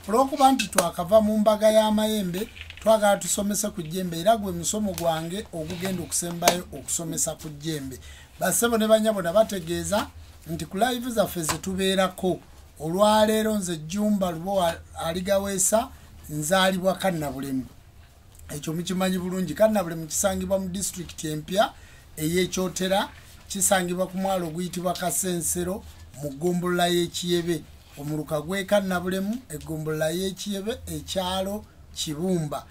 olw'okuba nti twakava mu mbaga y'amayembe twagala tusomese ku jjembe era gwe musomo gwange ogugenda okusembayo okusomesa ku jjembe. Bassebo ne banyabona bategeeza nti ku live zaffe ze tubeerako olwaleero nze Jumba Lubo Aligaweesa nzaalibwa Kannabulemu. Ekyo mukimanyi bulungi. Kannabulemu kisangibwa mu district empya ey'Ekyotera, kisangibwa ku mwalo oguyitibwa Kasensero mu ggombolola y'Ekiyebe. Omuluka gwe Kannabulemu, eggombolola y'Ekiyebe, ekyalo Kibumba.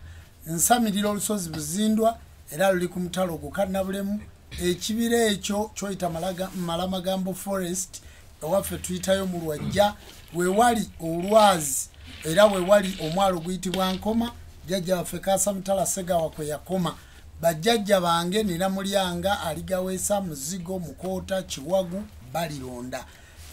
Nsamirira olusozi Buzindwa era luli ku mutalo ogwo Kannabulemu. Ekibira ekyo kyoyita Malamagambo Forest ewaffe tuyitayo mu Lwajja, weewali olwazi era weewali omwalo guyitibwa Nkoma. Jjajja waffe Kaasamutala Ssegawa kwe yakoma. Bajjajja bange Nina Mulyanga, Aligaweesa, Muzigo, Mukoota, Kiwagu, Balironda.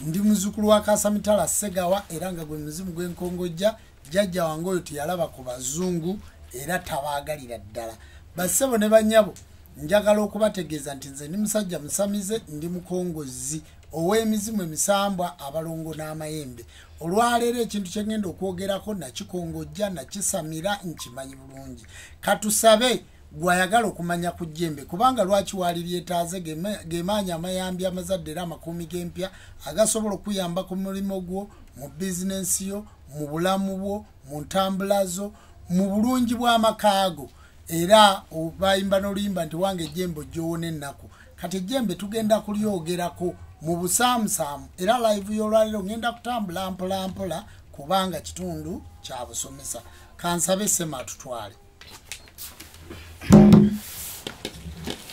Ndi muzukulu wa Kaasamutala Ssegawa era nga gwe muzimu gw'enkongojja. Jjajja wange oyo teyalaba ku bazungu era tabaagalira ddala. Bassebo ne bannyabo, njagala okubategeeza nti nze ndi musajja musamize, ndi mukongozi ow'emizimu emisambwa, abalongo n'amayembe. Olwaleero ekintu kye ngenda okwogerako nakikongojja, nakisamira, nkimanyi bulungi. Katusabe gwayagala okumanya ku jjembe kubanga lwaki waali lyetaaze gemaanyi amayambi amazadde era amakuumi g'empya agasobola okuyamba ku mulimu gwo, mu bizinensi yo, mu bulamu bwo, mu ntambula zo, mu bulungi bw'amakaago. Era bayimba n'oluyimba nti wange ejjembe ojjoowona ennaku. Kati ejjembe tugenda kulyogerako mu busaamusaamu era live y'olwaliro ngenda kutambula mpola mpola kubanga kitundu kya busomesa. Kansabe Sema atutwale.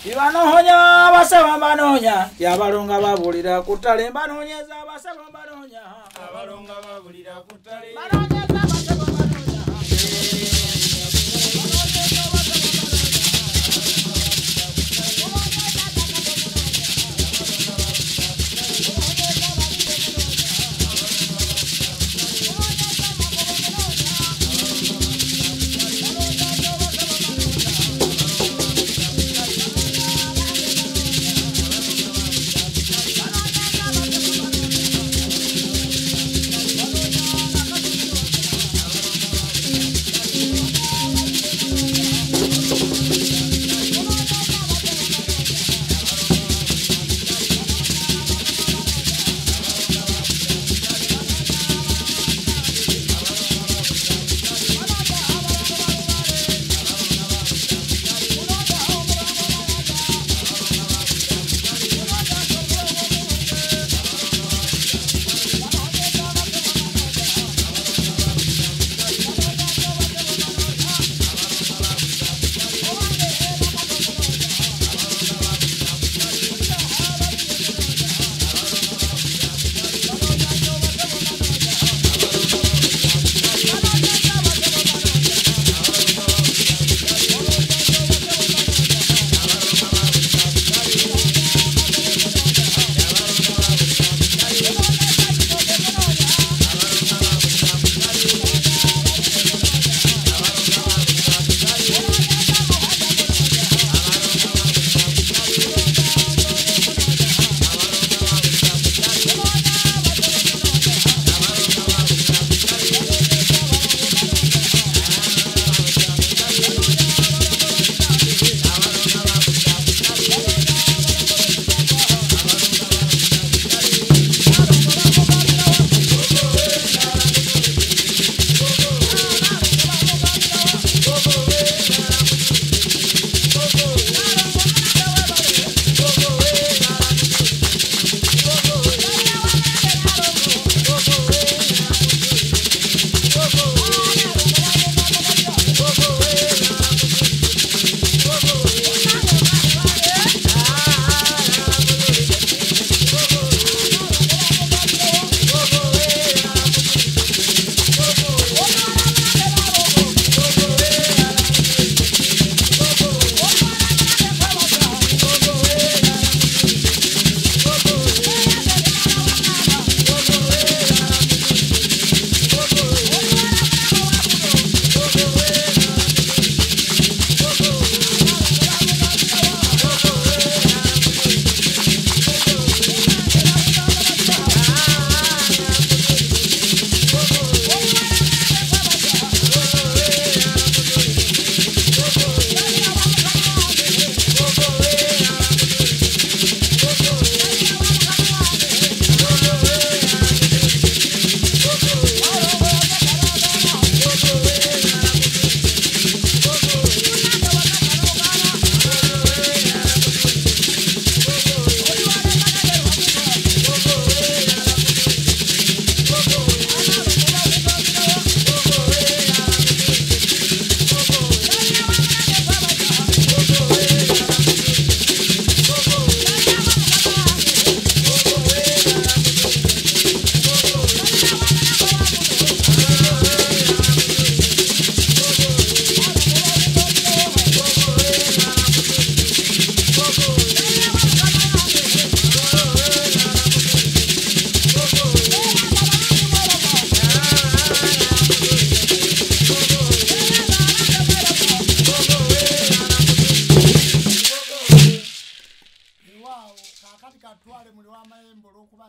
Ibanohonya basaba banonya yabalonga babulira kutale banonyeza basaba banonya abalonga babulira kutale banonyeza basaba banonya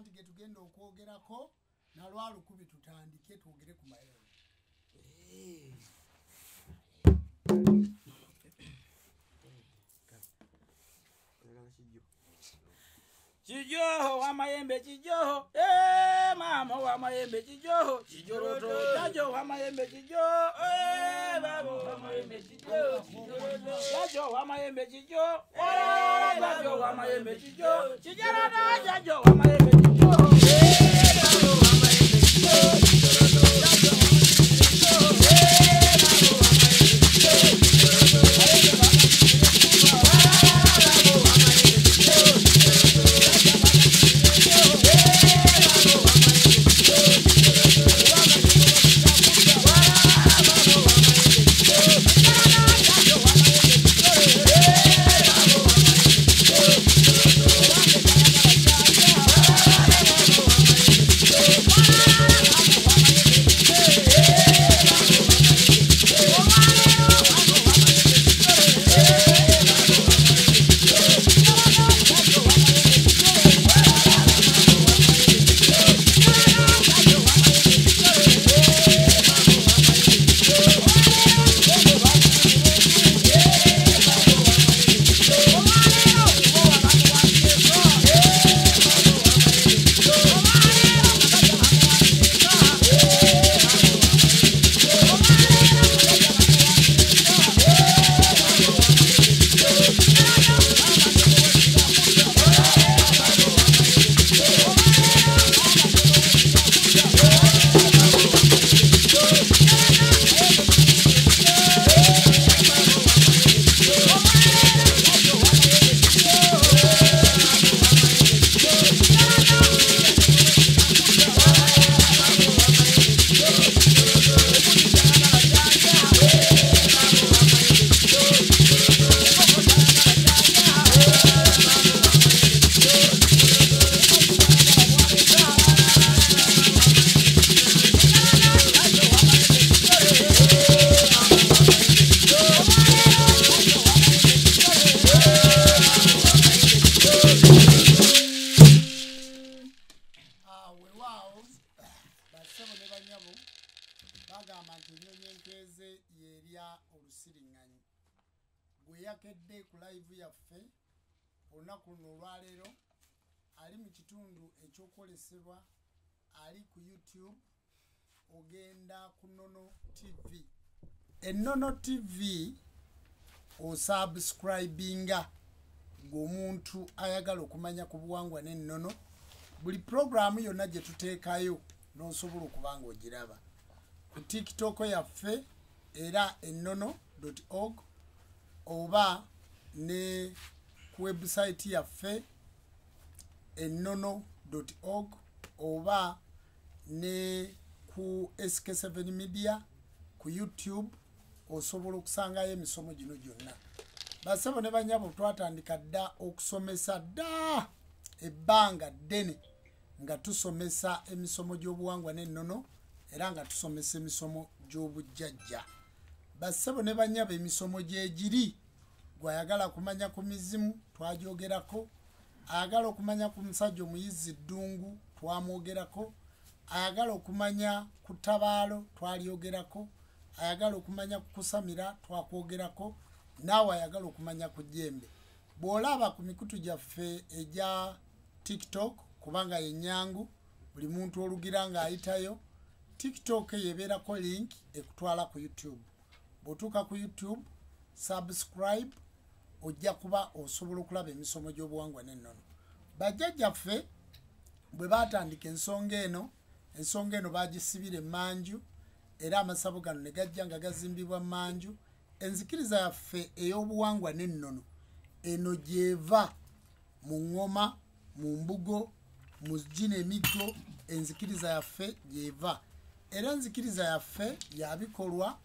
nti getugenda okwogerako na lwalukubi tutandike twogere ku mayembe. Chijoho wa mayembe chijoho, mama wa mayembe chijoho, chijoroto jajo wa mayembe chijoho, babo wa mayembe chijoho, jajo wa mayembe chijoho, jajo wa mayembe chijoho, chijoroto jajo wa mayembe chijoho, babo wa mayembe chijoho, jajo wa yakedde ku live yaffe olunaku luno olwaleero ali mu kitundu ekyokwolesebwa ali ku YouTube ogenda ku Nono TV. Nono TV osubscribinga ng'omuntu ayagala okumanya ku buwangwa n'ennono. Buli programu yonna gye tuteekayo n'osobola okuba ng'ogiraba ku TikTok yaffe era ennono.org oba ne ku website yaffe ennono.org oba ne ku SK7 Media ku YouTube osobola okusangayo emisomo gino gyonna. Basebo ne banyabo twatandika dda okusomesa dda ebbanga ddene nga tusomesa emisomo gy'obuwangwa n'ennono era nga tusomesa emisomo gy'obujjajja. Basebo ne banyabo emisomo gyegiri gwayagala kumanya ku mizimu twagyogerako, ayagala okumanya ku musajja omuyizi ddungu twamwogerako, ayagala okumanya ku tabaalo twalyogerako, ayagala okumanya ku kusamira twakwogerako, naawe ayagala okumanya ku jjembe. Bw'olaba ku mikutu gyaffe egya TikTok kubanga yenyangu buli muntu olugira ng'ayitayo, TikTok yebeerako link ekutwala ku YouTube. Bw'otuuka ku YouTube subscribe ojja kuba osobola okulaba emisomo gy'obuwangwa n'ennono. Bajjajjaffe bwe baatandika ensonga eno baagisibira emmanju era amasabo gano ne gajja nga gazimbibwa mmanju. Enzikiriza yaffe ey'obuwangwa n'ennono eno gyeva mu ngoma, mu mbugo, mu gino emiggo, enzikiriza yaffe gyeva. Era enzikiriza yaffe ya bikolwa,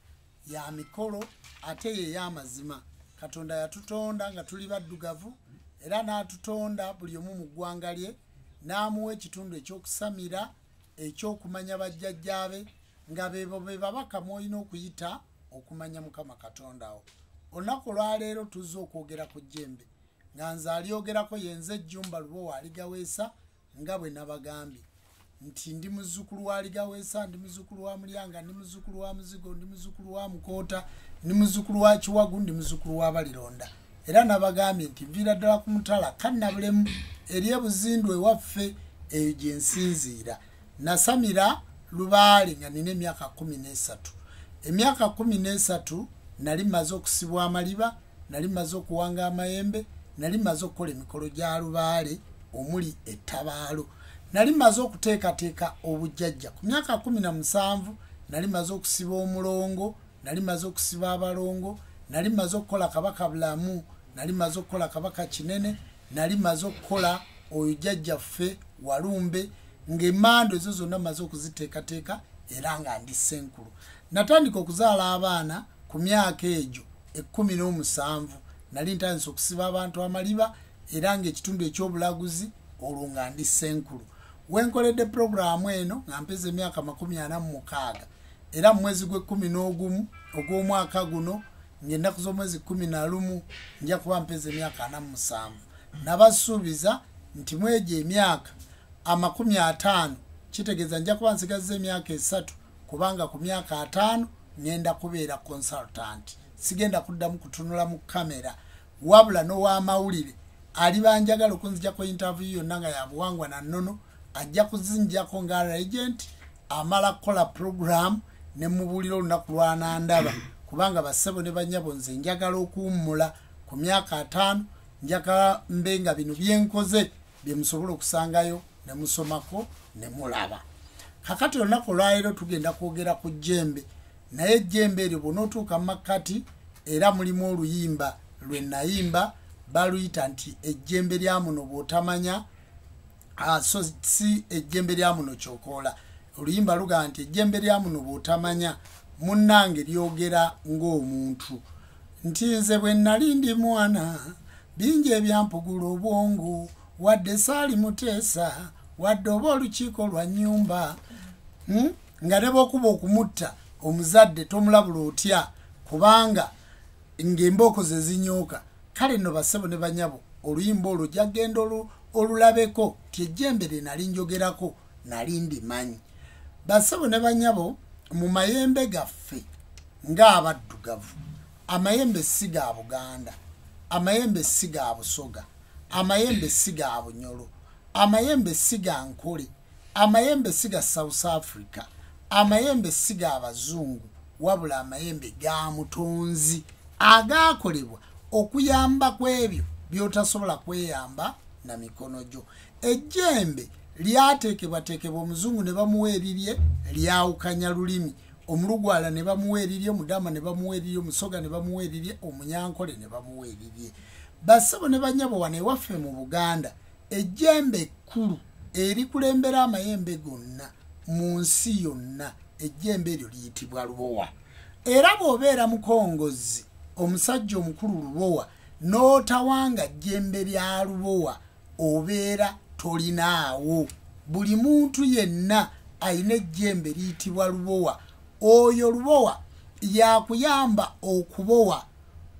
ya mikolo ate ye y'amazima. Katonda yatutonda nga tuli baddugavu era n'atutonda buli omu mu ggwanga lye n'amuwa ekitundu ekyokusamira ekyokumanya bajjajjaabe nga beebo be babaka mwolina okuyita okumanya Mukama Katonda wo. Olunaku lwaleero tuzze okwogera ku jjembe nga nze alyogerako yenze Jjumba Lubowa aligaweesa nga bwe nabagambye nti ndi muzzukulu wa Ligawesa, ndi muzzukulu wa Mulyanga, ndi muzzukulu wa Muzigo, ndi muzzukulu wa Mukoota, ndi muzzukulu wa Kiwagu, ndi muzzukulu wa Balironda. Era nabagambye nti nviira ddala ku Mutala Kannabulemu eri eBuzindu ewaffe eyo gye nsinziira. Nasamira Lubaale nga nina emyaka 13. Emyaka 13 nali maze okusibwa amaliba, nali maze okuwanga amayembe, nali maze okukola emikolo gya Lubaale omuli ettabaalo. Nali maze okuteekateeka obujjajja. Ku myaka 17 nali maze okusiba omulongo, nali maze okusiba abalongo, nali maze okukola Kabaka Bulamu, nali maze okukola Kabaka Kinene, nali maze okukola oyo jjajjaffe Walumbe, ng'emmando ezo zonna maze okuziteekateeka era nga ndi Ssenkulu. Natandika okuzaala abaana ku myaka egyo 17 nali ntandise okusiba abantu amaliba era ng'ekitundu eky'obulaguzi olwo nga ndi Ssenkulu. Wenkoledde programu eno nga mpeze emyaka 46 era mu mwezi gwe-11 ogw'omwaka guno ng'ennaku z'omwezi 11 nja kuba mpeze emyaka 47. Nabasuubiza nti mwegyo emyaka 50 kitegeeza nja kuba nsigazza emyaka 3 kubanga ku myaka 5 ngenda kubeera consultant. Sigenda kuddamu kutunula mu kamera wabula n'ow'amawulire aliba njagala okunzijako interview yonna nga ya buwangwa na nnono ajja kuzinjako nga agent amala kukola program ne mubuulira olunaku lwanandaba kubanga bassebo ne bannyabo nze njagala okuwummula ku myaka 5 njagala mbe nga bino byenkoze bye musobola okusangayo ne musomako ne mulaba. Kakati olunaku olwaleero tugenda kwogera ku jjembe naye ejjembe eryo bw'onootuuka mu makkati era mulimu oluyimba lwe nayimba baluyita nti ejjembe lya muno bw'otamanya so si ejjembe lya muno kyokoola. Oluyimba lugamba nti ejjembe lya muno bw'otamanya munnange lyogera ng'omuntu nti nze bwe nnali ndi mwana bingi ebyampugula obwongo wadde saali muteesa wadde oba olukiiko lwa nnyumba nga ne bw'okuba okumutta omuzadde tomulabula otya kubanga ng'embooko ze zinyooka. Kale nno bassebo ne banyabo oluyimba olwo jagenda olulabeko ti ejjembe lye nali njogerako nali ndimanyi. Bassebo ne banyabo mu mayembe gaffe ng'abaddugavu amayembe si ga Buganda, amayembe si ga Busoga, amayembe si ga Bunyolo, amayembe si ga Nkole, amayembe si ga South Africa, amayembe si ga Bazungu wabula amayembe ga Mutonzi agaakolebwa okuyamba kw'ebyo by'otasobola kweyamba na mikono gyo. Ejjembe lyateekebwateekebwa Omuzungu ne bamuwa erirye lyawukanya lulimi, Omulugwala ne bamuwa erirye, Omudama ne bamuwa erirye, Omusoga ne bamuwa erirye, Omunyankole ne bamuwa erirye. Bassebo ne bannyabo wano ewaffe mu Buganda ejjembe ekkulu erikulembera amayembe gonna mu nsi yonna ejjembe eryo liyitibwa lubowa. Era bw'obeera mukongozi omusajja omukulu lubowa n'otawanga jjembe lya lubowa obeera tolinaawo. Buli muntu yenna ayina ejjembe liyitibwa lubowa. Oyo lubowa yakuyamba okubowa,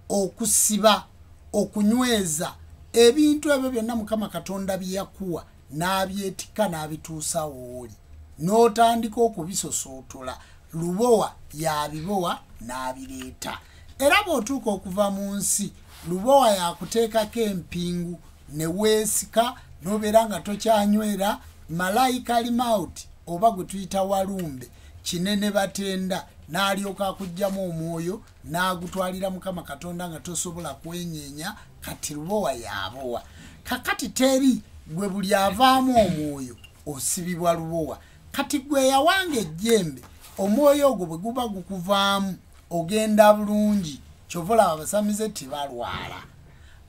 okusiba, okunyweza ebintu ebyo byonna Mukama Katonda bye yakuwa n'abyetikka n'abituusa wooli n'otandika okubisosootola. Lubowa yabibowa n'abireeta. Era bw'otuuka okuva mu nsi lubowa yakuteekako empingu ne weesika n'obeera nga tokyanywera malayika alimauti oba gwe tuyita Walumbe Kinene Batenda n'alyoka akuggyamu omwoyo n'agutwalira Mukama Katonda nga tosobola kwenyeenya kati lubowa yabowa. Kakati teri gwe buli avaamu omwoyo osibibwa lubowa. Kati gwe yawanga ejjembe omwoyo ogwo bwe guba gukuvaamu ogenda bulungi. Kyovola abasamize tebalwala,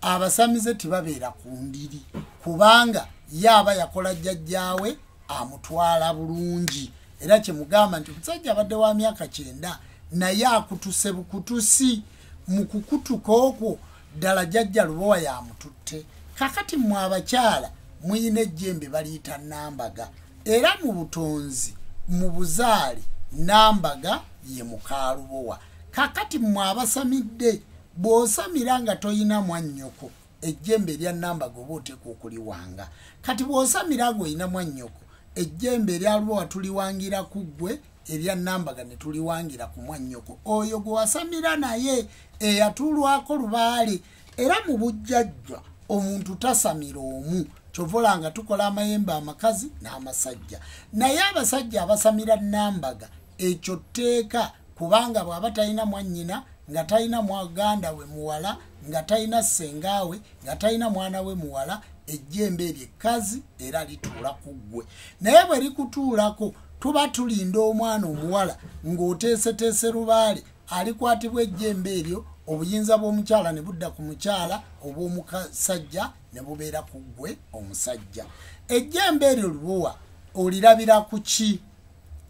abasamize tebabeera ku ndiri kubanga yaaba yakola jjajjaawe amutwala bulungi. Era kyemugamba nti omusajja abadde wa myaka 9 naye akutuse bukutusi. Mu kukutuka okwo ddala jjajja lubowa yamututte. Kakati mmwe abakyala muyina ejjembe baliyita Nambaga era mu butonzi mu buzaale Nambaga ye muka lubowa. Kakati mmwe abasamidde bw'osamira nga toyina mwannyoko ejjembe erya Nambaga oba oteeka okuliwanga. Kati bw'osamira gwe oyina mwannyoko ejjembe erya Lubowa tuliwangira ku ggwe erya Nambaga ne tuliwangira ku mwannyoko oyo gwe wasamira naye eyatulwako lubaale. Era mu bujjajja omuntu tasamira omu kyovola nga tukola amayembe amakazi n'amasajja naye abasajja abasamira Nambaga ekyo tteeka kubanga bw'aba talina mwannyina nga talina mwaganda we muwala nga talina ssengaawe nga talina mwana we muwala ejjembe eryo ekkazi era lituula ku ggwe. Naye bwe likutuulako tuba tulinda omwana omuwala ng'oteeseteese lubaale alikwatibwa ejjembe eryo obuyinza bw'omukyala ne budda ku mukyala obw'omusajja ne bubeera ku ggwe omusajja. Ejjembe eryo Lubowa olirabira ku ki?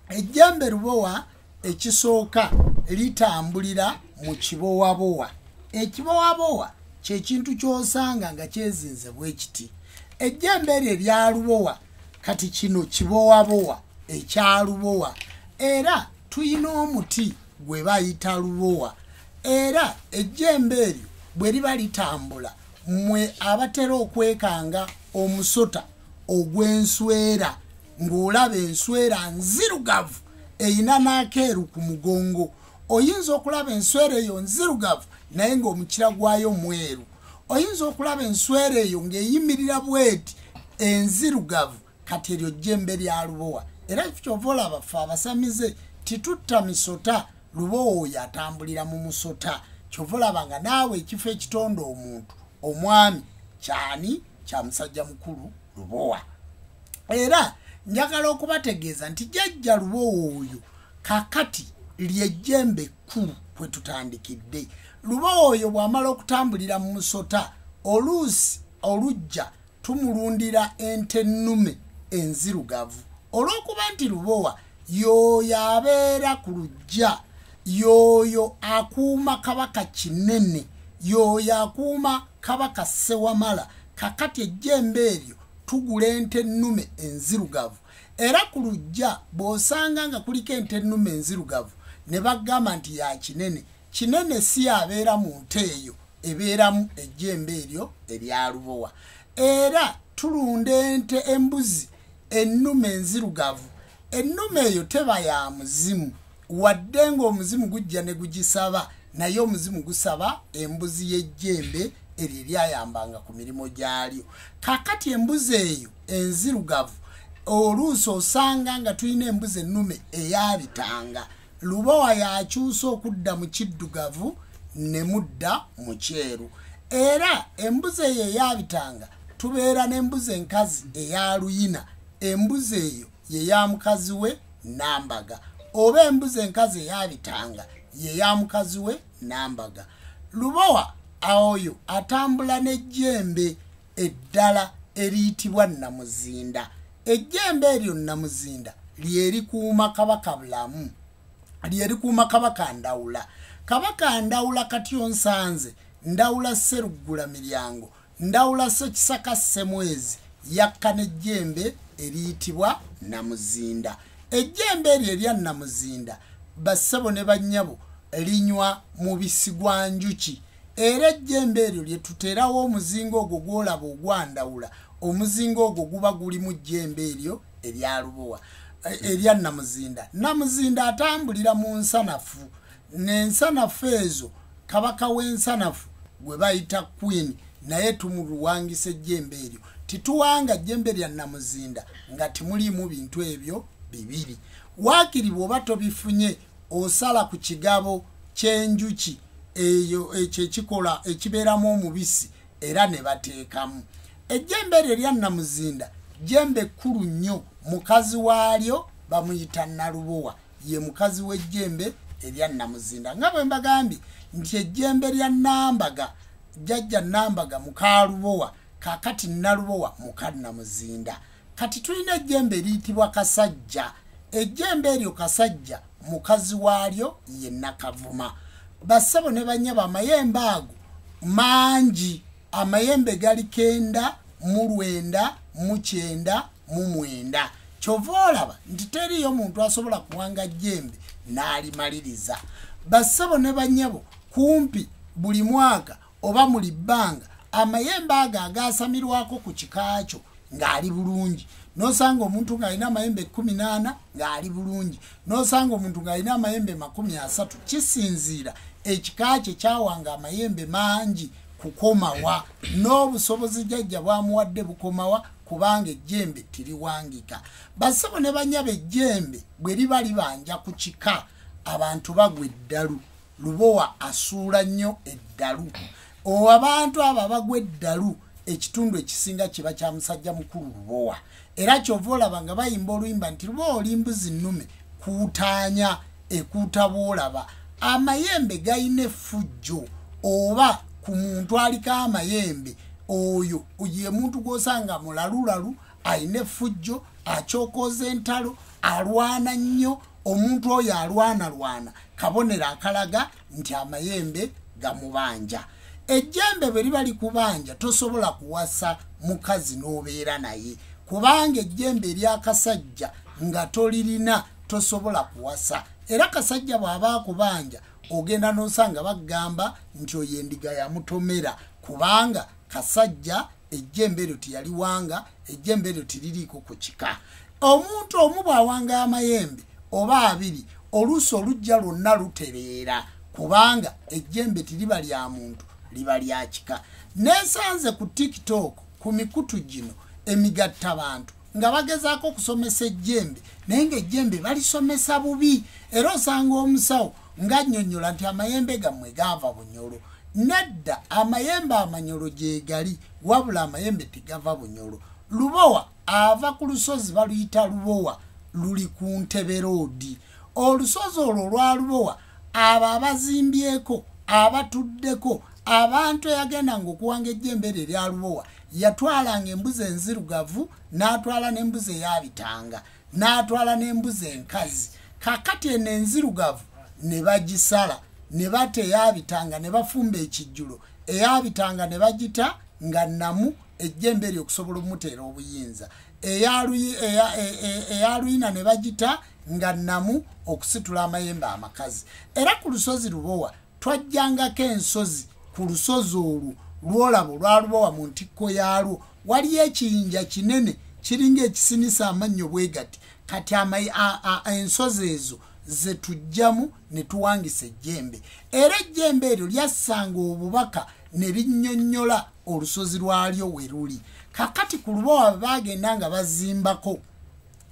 Ejjembe Lubowa ekisooka litambulira mu kibowabowa. Ekibowabowa kye kintu ky'osanga nga kyezinze bwe kiti. Ejjembe eryo erya Lubowa kati kino kibowabowa ekya Lubowa era tuyina omuti gwe bayita Lubowa era ejjembe eryo bwe liba litambula mmwe abatera okwekanga omusota ogw'enswera ng'olaba enswera nzirugavu eyina n'akeeru ku mugongo. Oyinza okulaba enswera eyo nzirugavu naye ng'omukira gwayo mweru. Oyinza okulaba enswera eyo ng'eyimirira bweti enzirugavu. Kati eryo jjembe lya Lubowa era kyova olaba ffe abasamize titutta misota. Lubowa oyo atambulira mu musota. Kyova olaba nga naawe ekifo ekitonda omuntu omwami kyani kya musajja mukulu Lubowa. Era njagala okubategeeza nti jjajja Lubowa oyo kakati ly'ejjembe ekkulu kwe tutandikidde. Lubowa oyo bw'amala okutambulira mu musota oluusi olujja tumulundira ente ennume enzirugavu. Olw'okuba nti Lubowa y'oyo abeera ku lujja, y'oyo akuuma Kabaka Kinene, y'oyo akuuma Kabaka Ssewamala. Kakati ejjembe eryo tugula ente ennume enzirugavu. Era ku lujja bw'osanga nga kuliko ente ennume enzirugavu ne bagamba nti ya Kinene, Kinene si abeera mu nte eyo, ebeeramu ejjembe eryo erya Lubowa. Era tulunda ente embuzi ennume enzirugavu. Ennume eyo teba ya muzimu wadde ng'omuzimu gujja ne gugisaba naye omuzimu gusaba embuzi y'ejjembe eryo eryayambanga ku mirimu gyalyo. Kakati embuzi eyo enzirugavu oluusi osanga nga tulina embuzi ennume eyabitanga. Lubowa yakyusa okudda mu kiddugavu ne mudda mu kyeru. Era embuzi eyo eyabitanga tubeera n'embuzi enkazi eya Luyina. Embuzi eyo ye ya mukazi we Nambaga oba embuzi enkazi eyabitanga ye ya mukazi we Nambaga. Lubowa oyo atambula n'ejjembe eddala eriyitibwa Namuzinda. Ejjembe eryo Namuzinda lyerikuuma Kabaka bulamu, lyerikuuma Kabaka Ndawula. Kabaka Ndawula kati onsanze Ndawula Sseruggula Miryango, Ndawula Ssekisaka Ssemwezi yakka n'ejjembe eriyitibwa Namuzinda. Ejjembe eryo erya Namuzinda bassebo ne bannyabo linywa mubisi gwa njuki. Era ejjembe eryo lye tuterawo omuzingo ogwo gw'olaba ogwandawula. Omuzingo ogwo guba guli mu jjembe eryo erya Lubowa erya Namuzinda. Namuzinda atambulira mu nsanafu. N'ensanafu ezo Kabaka w'ensanafu gwe bayita Queen naye tumuluwangisa ejjembe eryo. Tituwanga jjembe lya Namuzinda nga timulimu bintu ebyo bibiri. Waakiri bw'oba tobifunye osala ku kigabo ky'enjuki eyo ekyo ekikola ekibeeramu omubisi era ne bateekamu. Ejjembe eryo erya Namuzinda jjembe kkulu nnyo. Mukazi waalyo bamuyita Nalubowa, ye mukazi w'ejjembe erya Namuzinda. Nga bwe mbagambye nti ejjembe lya Nambaga jjajja Nambaga muka Lubowa, kakati Nalubowa muka Namuzinda. Kati tulina ejjembe eriyitibwa Kasajja. Ejjembe eryo Kasajja mukazi waalyo ye Nakavuma. Bassebo ne bannyabo amayembe ago mangi. Amayembe gali 9, 9, 9, 9. Kyova olaba nti teriyo muntu asobola kuwanga jjembe n'alimaliriza. Bassebo ne bannyabo kumpi buli mwaka oba muli bbanga amayembe ago agasamirwako ku kikakyo ng'ali bulungi nosanga omuntu ng'alina amayembe 18 ng'ali bulungi nosanga omuntu ng'alina amayembe 30 kisinziira ekika kye kyawanga amayembe mangi kukomawa n'obusobozi jjajja bwamuwadde bukomawa kubanga ejjembe tiriwangika basabo ne banyaba ejjembe bwe liba libanja ku kika abantu bagwa eddalu lubowa asuula nnyo eddalu abantu abo bagwa eddalu ekitundu ekisinga kiba kya musajja mukulu lubowa era kyova olaba nga bayimba oluyimba nti lubowa oli mbuzi nnume kuutaanya ekuuta bwolaba amayembe gayina effujjo oba ku muntu aliko amayembe oyo ye muntu gw'osanga mulalulalu ayina effujjo acyokoza entalo alwana nnyo omuntu oyo alwana kabonera akalaga nti amayembe gamubanja ejjembe bwe liba likubanja tosobola kuwasa mukazi n'obeera naye kubanga ejjembe eryakasajja nga tolirina tosobola kuwasa era kasajja bw'aba akubanja ogenda n'osanga bagamba nti oyo endiga yamutomera kubanga kasajja ejjembe eryo tiyaliwanga ejjembe eryo tiririiko ku kika omuntu omu bw'awanga amayembe oba abiri oluusi olujja lwonna lutereera kubanga ejjembe tiriba lya muntu liba lya kika nesanze ku TikTok ku mikutu gino emigatta bantu nga bagezaako okusomesa ejjembe naye ng'ejjembe balisomesa bubi era osanga omusawo ng'annyonnyola nti amayembe gammwe gaava bunyolo nedda amayembe amanyolo gye gali wabula amayembe tegava bunyolo lubowa ava ku lusozi baluyita lubowa luli ku Ntebe roodi olusozi olwo olwa lubowa abo abazimbyeko abatuddeko abantu eyagendanga okuwanga ejjembe eryo erya lubowa yatwalanga embuzi enzirugavu n'atwala n'embuzi eyabitanga n'atwala n'embuzi enkazi kakati eno enzirugavu ne bagisala ne bata eyabitanga ne bafumba ekijjulo eyabitanga ne bagita nga namu ejjembe eryo okusobola omuteera obuyinza eyaluyina ne bagita nga namu okusitula amayembe amakazi era ku lusozi lubowa twajjangako ensozi ku lusozi olwo lwolaba olwa lubowa mu ntikko yaalwo waliyo ekiyinja kinene kiringa ekisinisa amannyo bwe gati kati ensozi ezo ze tujjamu ne tuwangisa ejjembe era ejjembe eryo lyassanga obubaka ne linnyonnyola olusozi lwalyo we luli kakati ku lubowa bagenda nga bazimbako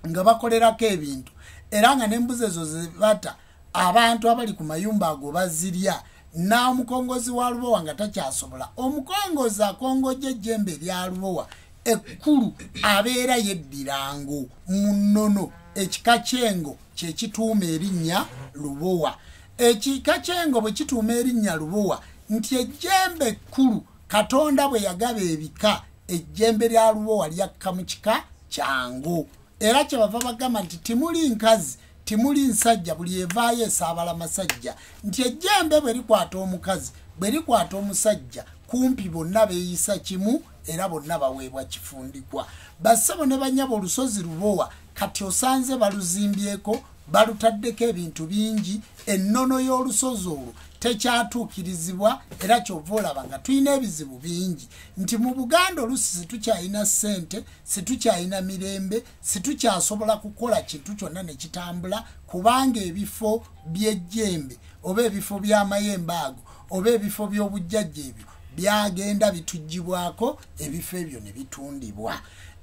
nga bakolerako ebintu era nga n'embuzi ezo ze bata abantu abali ku mayumba ago bazirya n'omukongozi wa lubowa nga takyasobola omukongozi akongojja ejjembe erya lubowa ekkulu abeera yeddirango mu nnono ekika ky'engo kye kituuma erinnya lubowa ekika ky'engo bwe kituuma erinnya lubowa nti ejjembe ekkulu Katonda bwe yagaba ebika ejjembe lya lubowa lyakka mu kika kyangu era kyebava bagamba nti timuli nkazi timuli nsajja buli evaayo esaabala masajja nti ejjembe bwe likwata omukazi bwe likwata omusajja kumpi bonna beeyisa kimu era bonna baweebwa kifundikwa bassebo ne banyaba olusozi lubowa kati osanze baluzimbyeko balutaddeko ebintu bingi ennono y'olusozi olwo tekyatuukirizibwa era kyova olaba nga tulina ebizibu bingi nti mu Buganda oluusi situkyalina ssente situkyalina mirembe situkyasobola kukola kintu kyonna ne kitambula kubanga ebifo by'ejjembe oba ebifo by'amayembe ago oba ebifo by'obujjajja ebyo byagenda bitugibwako ebifo ebyo ne bitundibwa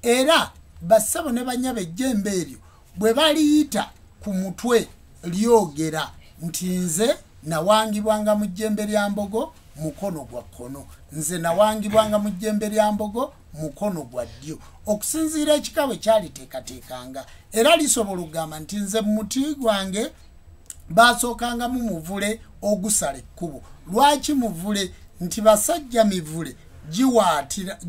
era bassebo ne banyaba ejjembe eryo bwe baliyita ku mutwe lyogera nti nze nawangibwanga mu jjembe lya mbogo mukono gwa kkono nze nawangibwanga mu jjembe lya mbogo mukono gwa ddyo okusinziira ekika bwe kyaliteekateekanga era lisobola okugamba nti nze mu muti gwange baasookangamu muvule ogusala ekkubo lwaki muvule nti basajja mivule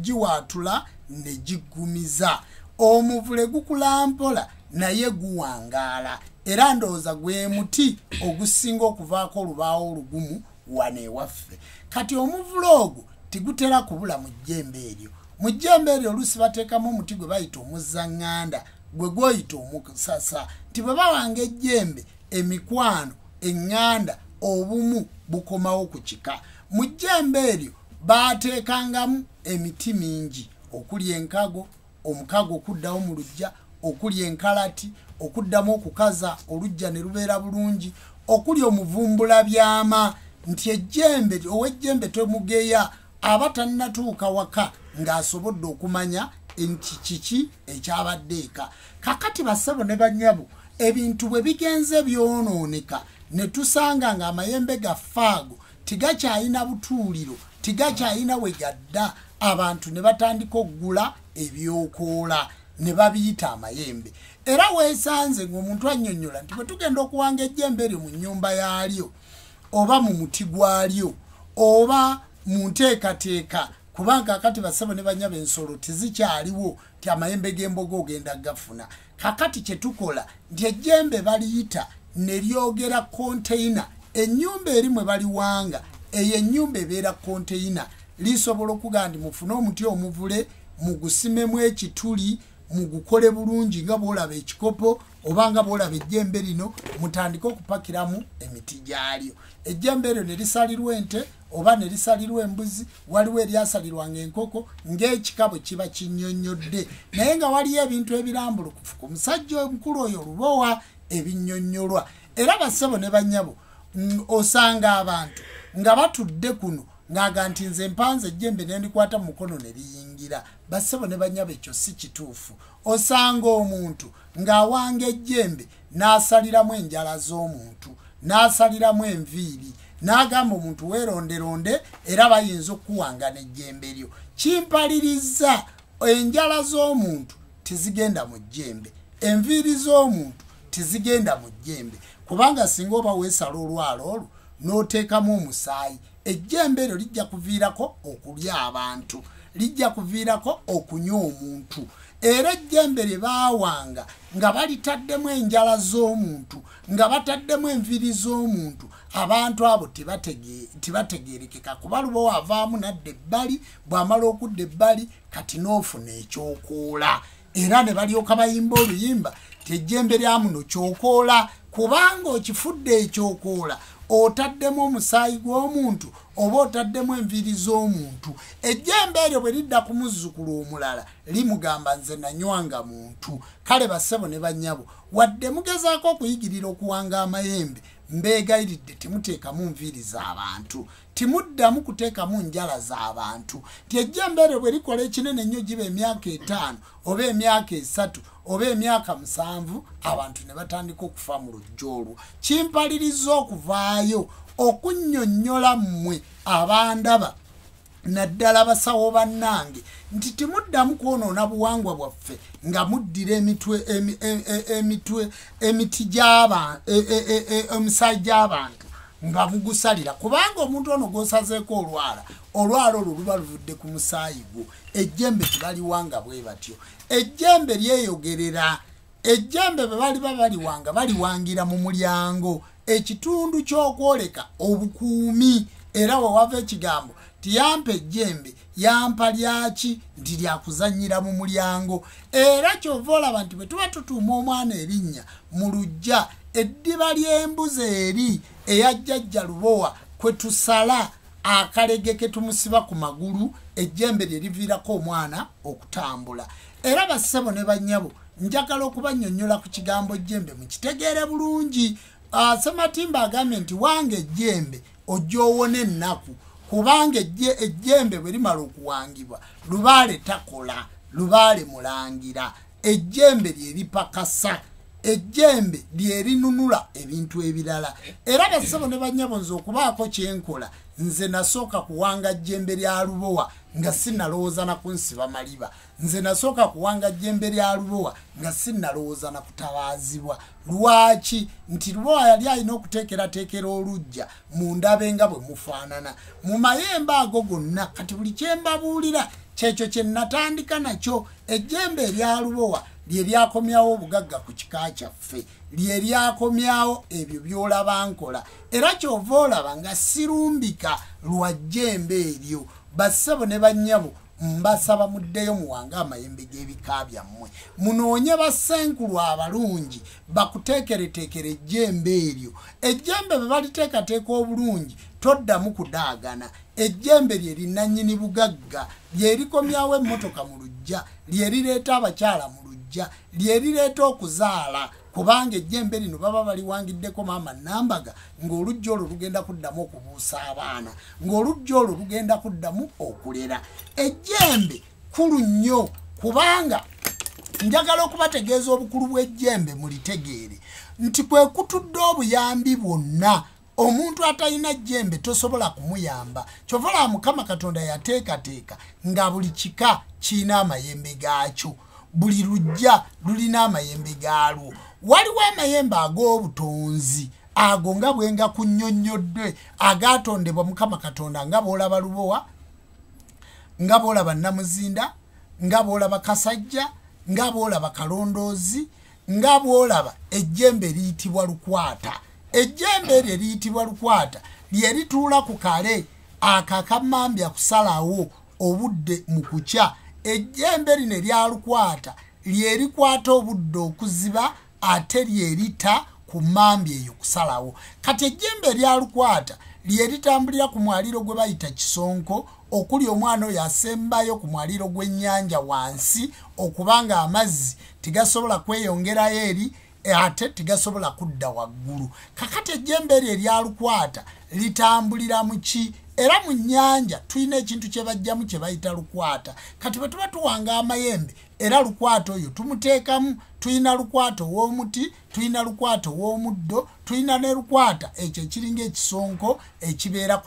giwaatula ne giggumiza omuvule gukula mpola naye guwangaala era ndowooza gwe muti ogusinga okuvaako olubaawo olugumu wane ewaffe kati omuvule ogwo tigutera kubula mu jjembe eryo mu jjembe eryo oluusi bateekamu omuti gwe bayita omuzzaŋŋanda gwe gwoyita omusasa nti bwe bawanga ejjembe emikwano eŋŋanda obumu bukomawo ku kika mu jjembe eryo baateekangamu emiti mingi okuli enkago, omukago okuddawo mu luggya, okuli enkalati, okuddamu okukaza olujja ne lubeera bulungi, okuli omuvumbula byama, nti ow'ejjembe tomugeya aba tannatuuka waka ng'asobodde okumanya nti kiki ekyabadde eka. Kakati bassebo ne bannyabo, ebintu bwe bigenze byonooneka ne tusanga ng'amayembe gaffe ago tigakyalina butuuliro, tigakyalina we gadda, abantu ne batandika okugula ebyokoola ne babiyita amayembe. Era weesanze ng'omuntu annyonnyola nti bwe tugenda okuwanga ejjembe eryo mu nnyumba yaalyo oba mu muti gwalyo oba mu nteekateeka, kubanga kakati bassebo ne bannyabo ensolo tizikyaliwo ti amayembe g'embogo ogenda gafuna. Kakati kye tukola nti ejjembe baliyita ne lyogera konteyina, ennyumba eri mwe baliwanga eyo ennyumba ebeera konteyina, lisobola okugaa nti mufune omuti omuvule mugusimemu ekituli mugukole bulungi nga bwolaba ekikopo oba nga bwolaba ejjembe lino, mutandike okupakiramu emiti gyalyo. Ejjembe eryo ne lisalirwa ente oba ne lisalirwa embuzi, waliwo eryasalirwanga enkoko ng'ekikabo kiba kinnyonnyodde, naye nga waliyo ebintu ebirambulukufu ku musajja omukulu oyo Lubowa ebinnyonnyolwa. Era bassebo ne bannyabo, osanga abantu nga batudde kuno ng'aga nti nze mpanze ejjembe ne ndikwata mu mukono ne liyingira. Bassebo ne bannyabo, ekyo si kituufu. Osanga omuntu ng'awanga ejjembe n'asaliramu enjala z'omuntu, n'asaliramu enviiri, n'agamba omuntu weeronderonde era bayinza okuwanga n'ejjembe lyo. Kimpaliriza enjala z'omuntu tizigenda mu jjembe, enviiri z'omuntu tizigenda mu jjembe, kubanga singa oba weesala olwala olwo n'oteekamu omusaayi, ejjembe eryo lijja kuviirako okulya abantu, lijja kuviirako okunywa omuntu. Era ejjembe lye baawanga nga balitaddemu enjala z'omuntu, nga bataddemu enviiri z'omuntu, abantu abo tibategeerekeka, kuba Lubowa avaamu nadda ebbali, bw'amala okudda ebbali kati n'ofuna ekyokoola. Era ne balyoka bayimba oluyimba ti ejjembe lya muno kyokoola, kubanga okifudde ekyokoola otaddemu omusaayi gw'omuntu oba otaddemu enviiri z'omuntu. Ejjembe eryo bwe lidda ku muzzukulu omulala limugamba nze nanywanga muntu. Kale bassebo ne bannyabo, wadde mugezaako okuyigirira okuwanga amayembe, mbeegayiridde temuteekamu nviiri z'abantu, timuddamu kuteekamu njala z'abantu. Ti ejjembe eryo bwe likola ekinene ennyo giba emyaka 5 oba emyaka 3 oba emyaka 7, abantu ne batandika okufa mu lujja olwo. Kimpaliriza okuvaayo okunnyonnyola mmwe abandaba naddala basawo bannange nti timuddamu kwonoona buwangwa bwaffe nga muddira emiti emisaayi gy'abantu nga mugusalira, kubanga omuntu ono gw'osazeeko olwala olwo luba luvudde ku musaayi gwo. Ejjembe tibaliwanga bwe batyo, ejjembe lyeyogerera. Ejjembe bwe baliba baliwanga baliwangira mu mulyango, ekitundu ky'okwoleka obukuumi. Era wewava ekigambo tiyampa ejjembe yampa lyaki, nti lyakuzannyira mu mulyango. Era kyova olaba nti bwe tuba tutuuma omwana erinnya mu luggya, eddiba ly'embuzi eri eya jjajja Lubowa kwe tusala akalege ke tumusiba ku magulu, ejjembe lye liviirako omwana okutambula. Era bassebo ne bannyabo, njagala okubannyonnyola ku kigambo ejjembe mukitegeere bulungi. Ssematimba agambye nti wanga ejjembe ojja owona ennaku, kubanga ejjembe bwe limala okuwangibwa Lubaale takola, Lubaale mulangira. Ejjembe lye lipakasa, ejjembe lye linunula ebintu ebirala. Era bassebo ne bannyabo, nze okubaako kyenkola, nze nasooka kuwanga jjembe lya Lubowa nga sinnalowooza na kunsiba maliba. Nze nasooka kuwanga jjembe lya Lubowa nga sinnalowooza na kutabaazibwa. Lwaki? Nti Lubowa yali alina okuteekerateekera olujja mu ndabe nga bwe mufaanana. Mu mayembe ago gonna kati buli kye mbabuulira kyekyo kye natandika nakyo. Ejjembe erya Lubowa lye lyakomyawo obugagga ku kika kyaffe, lye lyakomyawo ebyo by'olaba nkola. Era kyova olaba nga sirumbika lwa jjembe eryo. Bassebo ne bannyabo, mbasaba muddeyo muwange amayembe g'ebika byammwe, munoonye bassenkulu abalungi bakuteekereteekere ejjembe eryo. Ejjembe bwe baliteekateeka obulungi toddamu kudaagana. Ejjembe lye linnannyini bugagga, lye likomyawo emmotoka mu luggya, lye lireeta abakyala mu luggya, lye lireeta okuzaala. Kubanga ejjembe lino baba baliwangiddeko maama Nambaga ng'oluggi olwo lugenda kuddamu okubuusa abaana, ng'oluggi olwo lugenda kuddamu okulera. Ejjembe kulu nnyo kubanga njagala okubategeeza obukulu bw'ejjembe mulitegeere nti kwe kutudde obuyambi bwonna. Omuntu atalina jjembe tosobola kumuyamba. Kyovala Mukama Katonda yateekateeka nga buli kika kiina amayembe gaakyo, buli luggya lulina amayembe gaalwo. Waliwo amayembe ag'obutonzi ago nga bwenga kunnyonnyoddwe agaatondebwa Mukama Katonda nga bw'olaba Lubowa, nga bw'olaba Namuzinda, nga bw'olaba Kasajja, nga bw'olaba Kalondoozi, nga bw'olaba ejjembe liyitibwa Lukwata. Ejjembe lye liyitibwa Lukwata lye lituula ku kale akakamambya kusalawo obudde mu kukya. Ejjembe lino erya Lukwata lye likwata obudde okuziba ate lye lita ku mambya eyo kusalawo. Kati ejjembe erya Lukwata lye litambulira ku mwaliro gwe bayita Kisonko, okuli omwana oyo asembayo ku mwaliro gw'ennyanja wansi okubanga amazzi tigasobola kweyongerayo eri ate tigasobola kudda waggulu. Kakati ejjembe eryo erya Lukwata litambulira mu ki? Era mu nnyanja tulina ekintu kye bajjamu kye bayita Lukwata. Kati bwe tuba tuwanga amayembe era Lukwata oyo tumuteekamu. Tulina Lukwata ow'omuti, tulina Lukwata ow'omuddo, tulina ne Lukwata ekyo ekiringa ekisonko ekibeera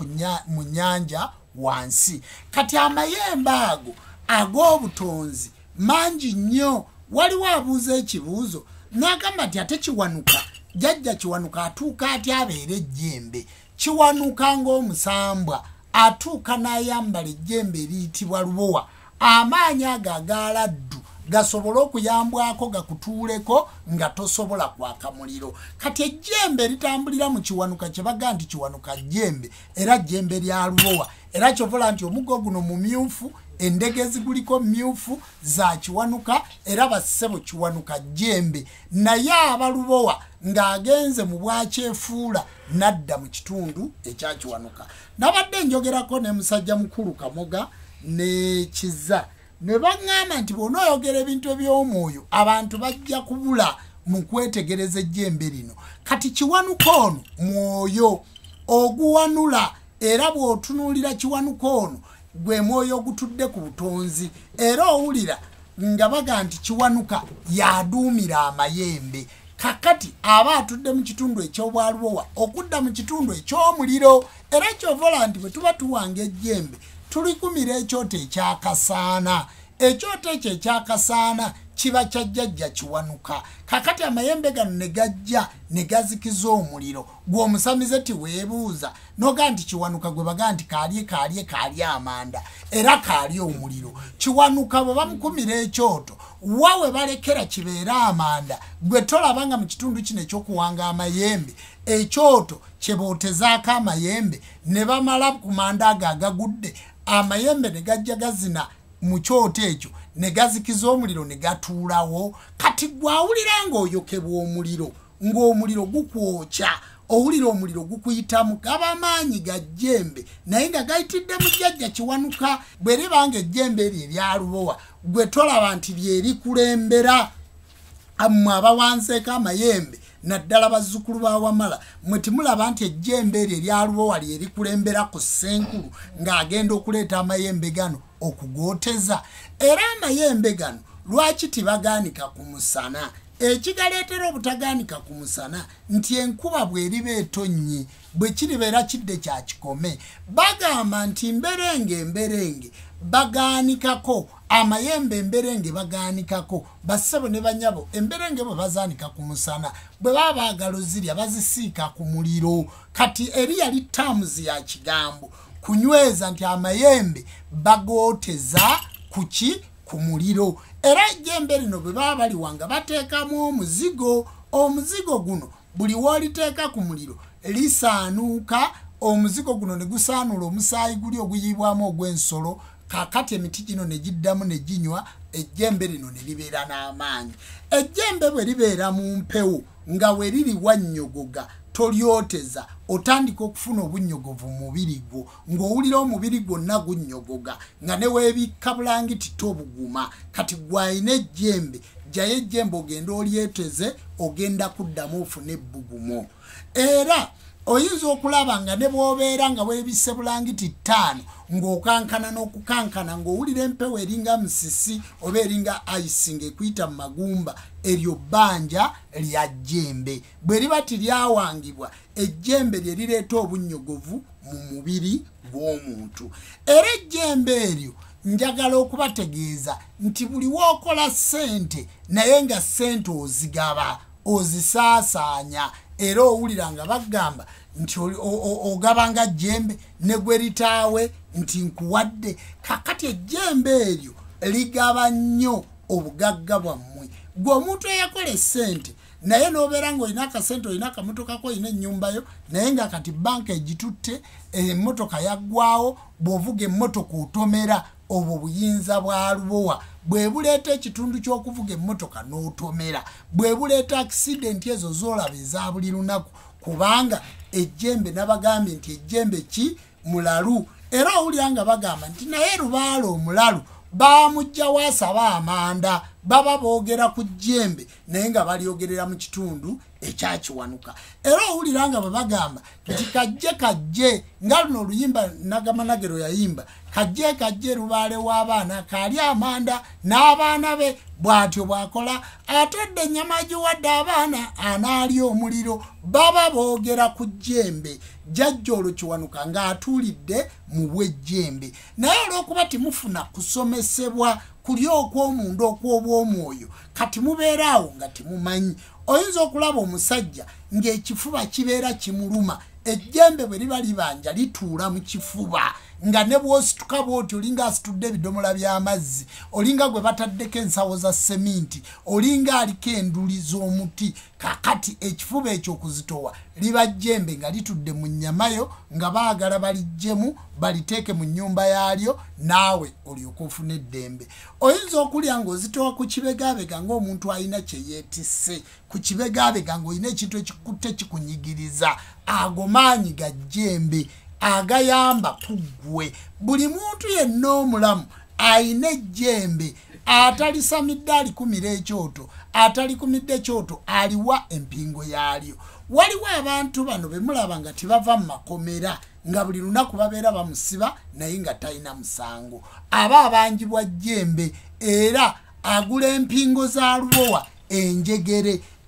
mu nnyanja wansi. Kati amayembe ago ag'obutonzi mangi nnyo. Waliwo abuuza ekibuuzo n'agamba nti ate Kiwanuka, jjajja Kiwanuka atuuka atya abeera ejjembe? Kiwanuka ng'omusambwa atuuka n'ayambala ejjembe eriyitibwa Lubowa. Amaanyi ago agaaladdu gasobola okuyambwako gakutuuleko nga tosobola kwaka muliro. Kati ejjembe litambulira mu Kiwanuka kye baga nti Kiwanuka jjembe era jjembe lya Lubowa. Era kyovola nti omuggo guno mumyufu, endege ziguliko myufu za Kiwanuka era bassebo Kiwanuka jjembe. Naye abalubowa ng'agenze mu bwakyefuula nadda mu kitundu ekya Kiwanuka. Nabadde njogerako ne musajja mukulu Kamoga ne Kiza ne baŋŋamba nti bw'onooyogera ebintu eby'omwoyo abantu bajja kubula mu kwetegereza ejjembe lino. Kati Kiwanuka ono mwoyo oguwanula era bw'otunuulira Kiwanuka ono gwe mwoyo ogutudde ku butonzi era owulira nga baga nti Kiwanuka yaduumira amayembe. Kakati aba atudde mu kitundu eky'obwalubowa okudda mu kitundu eky'omuliro. Era kyovola nti bwe tuba tuwanga ejjembe tulikumira ekyoto ekyakasaana. Ekyoto ekyo ekyakasaana kiba kya jjajja Kiwanuka. Kakati amayembe gano ne gajja ne gazikiza omuliro. Gwe omusamize tiweebuuza noga nti Kiwanuka gwe baga nti kaalye amanda era kaalye omuliro. Kiwanuka bwe bamukumira ekyoto wawe balekera kibeera amanda gwe tolabanga mu kitundu kino ekyokuwanga amayembe ekyoto kye bootezaako amayembe ne bamala ku manda ago agagudde amayembe ne gajja gazina mu kyoto ekyo ne gazikiza omuliro ne gatuulawo. Kati gwawulira ng'oyokebwa omuliro ng'omuliro gukwokya owulira omuliro gukuyitamu gaba amaanyi ga jjembe naye nga gayitidde mu jjajja Kiwanuka. Bwe libanga ejjembe eryo erya Lubowa gwe tolaba nti lyerikulembera mmwe abawanzeeko amayembe naddala bazzukulu ba Wamala mwe timulaba nti ejjembe eryo erya Lubowa lyerikulembera ku Ssenkulu ng'agenda okuleeta amayembe gano okugooteza. Era amayembe gano lwaki tibagaanika ku musana? Ekigaleetera obutagaanika ku musana nti enkuba bw'eriba etonnye bwe kiribeera kidde kya kikome bagamba nti emberenge bagaanikako amayembe emberenge bagaanikako. Bassebo ne banyabo emberenge bwe bazaanika ku musana bwe baba baagala ozirya bazisiika ku muliro. Kati eri yali taamuzi ya kigambo kunyweza nti amayembe bagooteza kuki ku muliro. Era ejjembe lino bwe baba baliwanga bateekamu omuzigo. Omuzigo guno buli w'oliteeka ku muliro lisaanuuka. Omuzigo guno ne gusaanula omusaayi guli oguyibwamu ogw'ensolo. Kakati emiti gino ne giddamu ne ginywa ejjembe lino ne libeera n'amaanyi. Ejjembe bwe libeera mu mpewo nga we liri wannyogoga tolyoteza otandika okufuna obunyogovu mu mubiri gwo ng'owulira omubiri gwonna gunnyogoga nga ne weebikka bulangiti tobuguma kati gwalina ejjembe jjayo ejjembe ogenda olyeteze ogenda kuddamu ofune ebbugumo era oyinza okulaba nga ne bw'obeera nga weebisse bulangiti 5 ng'okankana n'okukankana ng'owulira empewo eringa musisi oba eringa icing ekuyita mu magumba eryo bbanja lya jjembe bwe liba tiryawangibwa ejjembe lye lireeta obunnyogovu mu mubiri gw'omuntu era ejjembe eryo njagala okubategeeza nti buli wookola ssente naye nga ssente ozigaba ozisaasaanya era owulira nga bagamba nti ogabanga jjembe ne gwe litaawe nti nkuwadde kakati ejjembe eryo ligaba nnyo obugagga bwammwe gwe omuntu eyakola essente naye n'obeera ng'olina akasente olina akamotoka ko olina ennyumbayo naye nga kati banka egitutte emmotoka yaggwawo bw'ovuga emmotoka otomera obwo buyinza bwa lubowa bwe buleeta ekitundu ky'okuvuga emmotoka n'otomera bwe buleeta akisidenti ezo z'olaba eza buli lunaku kubanga ejjembe n'abagambye nti ejjembe ki mulalu era owulira nga bagamba nti naye lubaala omulalu baamujja wasaba amanda baba boogera ku jjembe naye nga balyogerera mu kitundu ekyakiwanuka era owulira nga babagamba nti kajje nga luno oluyimba Nagamanagero yayimba kajje lubaale w'abaana kaali amanda n'abaana be bw'atyo bw'akola atedde ennyama giwadde abaana anaalya omuliro baba boogera ku jjembe jjajja olwo kiwanuka ng'atuulidde mu bwejjembe naye olw'okuba timufuna kusomesebwa kuli okw'omunda okw'obw'omwoyo kati mubeeraawo nga timumanyi oyinza okulaba omusajja ng'ekifuba kibeera kimuluma ejjembe bwe liba libanja lituula mu kifuba nga ne bw'osituka bw'oti olinga asitudde ebidomola by'amazzi olinga gwe bataddeko ensawo za seminti olinga aliko enduli z'omuti kakati ekifuba ekyo okuzitowa liba jjembe nga litudde mu nnyamayo nga baagala balijjemu baliteeke mu nnyumba yaalyo naawe olyoka ofuna eddembe oyinza okulya ng'ozitowa ku kibegaabega ng'omuntu alina kye yeetisse ku kibegaabega ng'olina ekintu ekikutte kikunyigiriza ago maanyi ga jjembe agayamba kuggwe buli muntu yenna omulamu ayina ejjembe atalisamidde alikumira ekyoto atalikumidde ekyoto aliwa empingo yaalyo waliwo abantu bano bemulaba nga tibava mu makomera nga buli lunaku babeera bamusiba naye nga talina musango aba abanjibwa jjembe era agula empingo za lubowa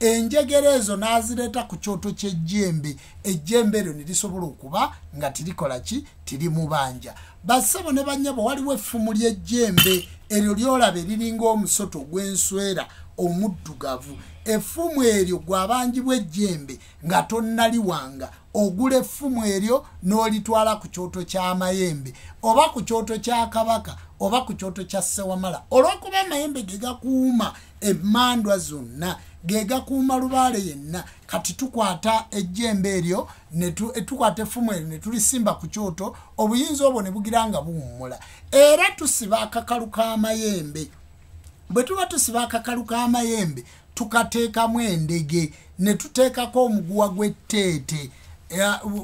enjegere ezo n'azireeta ku kyoto ky'ejjembe ejjembe eryo ne lisobola okuba nga tirikola ki tiri mubanja bassebo ne bannyabo waliwo effumu ly'ejjembe eryo lyolaba eriringa omusoto gw'enswera omuddugavu effumu eryo gw'abanjibwa ejjembe nga tonnaliwanga ogula effumu eryo n'olitwala ku kyoto ky'amayembe oba ku kyoto kya kabaka oba ku kyoto kya ssewamala olw'okuba amayembe ge gakuuma emmandwa zonna ge gakuuma lubaale yenna kati tukwata ejjembe eryo tukwata effumu eryo ne tulisimba ku kyoto obuyinza obwo ne bugira nga buwummula era tusiba akakalu k'amayembe bwe tuba tusiba akakalu k'amayembe tukateekamu endege ne tuteekako omuguwa gw'etteete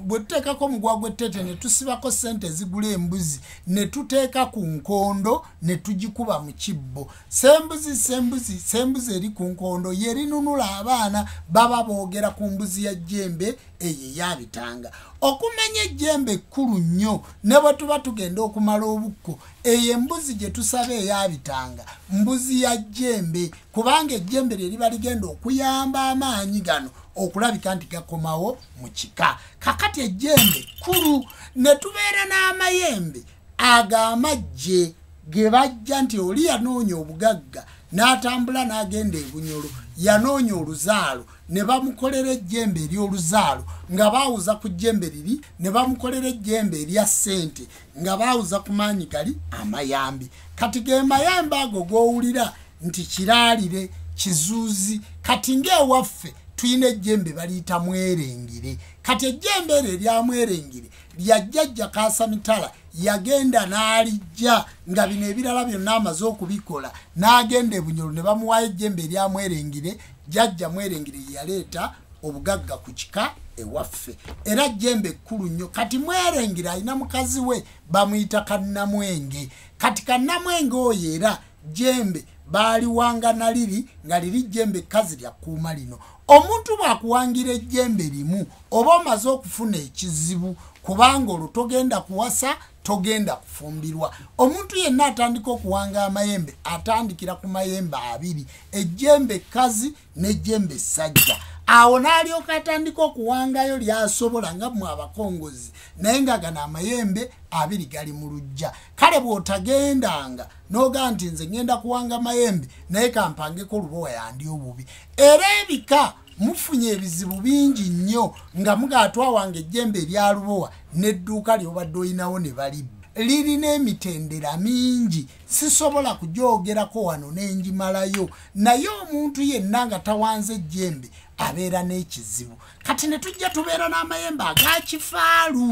bwe tuteekako omuguwa gw'etteete ne tusibako ssente ezigula embuzi ne tuteeka ku nkondo ne tugikuba mu kibbo sembuzi eri ku nkondo yerinunula abaana baba boogera ku mbuzi ya jjembe eyo eyabitanga okumanya ejjembe ekkulu nnyo ne bwe tuba tugenda okumala obukko eyo embuzi gye tusaba eyabitanga mbuzi ya jjembe kubanga ejjembe lye liba ligenda okuyamba amaanyi gano okulabika nti gakomawo mu kika kakati ejjembe kkulu ne tubeera n'amayembe ag'amagye ge bajja nti oli yanoonya obugagga n'atambula n'agenda ebunyolo yanoonya oluzaalo ne bamukolera ejjembe ery'oluzaalo nga baawuza ku jjembe liri ne bamukolera ejjembe erya ssente nga baawuza ku maanyi gali amayambi kati ge mayambe ago g'owulira nti kiraalire kizuuzi kati ng'ewaffe tuyina ejjembe baliyita mwerengire kati ejjembe eryo erya mwerengire lya jjajja Kaasamitala yagenda n'alijja nga bino ebirala byonna amaze okubikola n'agenda ebunyolo ne bamuwaayo ejjembe erya mwerengire jjajja mwerengire yaleeta obugagga ku kika ewaffe era jjembe ekkulu nnyo kati mwerengira alina mukazi we bamuyita kannamwenge kati kannamwenge oyo era jjembe baaliwanga na liri nga liri jjembe kkazi lya kuuma lino omuntu bw'akuwangira ejjembe limu oba omaze okufuna ekizibu kubanga olwo togenda kuwasa togenda kufumbirwa omuntu yenna atandika okuwanga amayembe atandikira ku mayembe abiri ejjembe kkazi n'ejjembe ssajja awo n'alyoka atandika okuwangayo lyasobola nga mmwe abakongozi naye nga gano amayembe abiri gali mu lujja kale bw'otagendanga n'ogaa nti nze ngenda kuwanga amayembe naye kampangeko olubowa yandi obubi era ebika mufunye ebizibu bingi nnyo nga mugaatwawanga ejjembe erya lubowa n'edduuka ly'obadde olinawo ne balibba lirina emitendera mingi sisobola kujoogerako wano n'enjimalayo naye omuntu yenna nga tawanze ejjembe abeera n'ekizibu kati ne tujja tubeera n'amayembe agakifaalu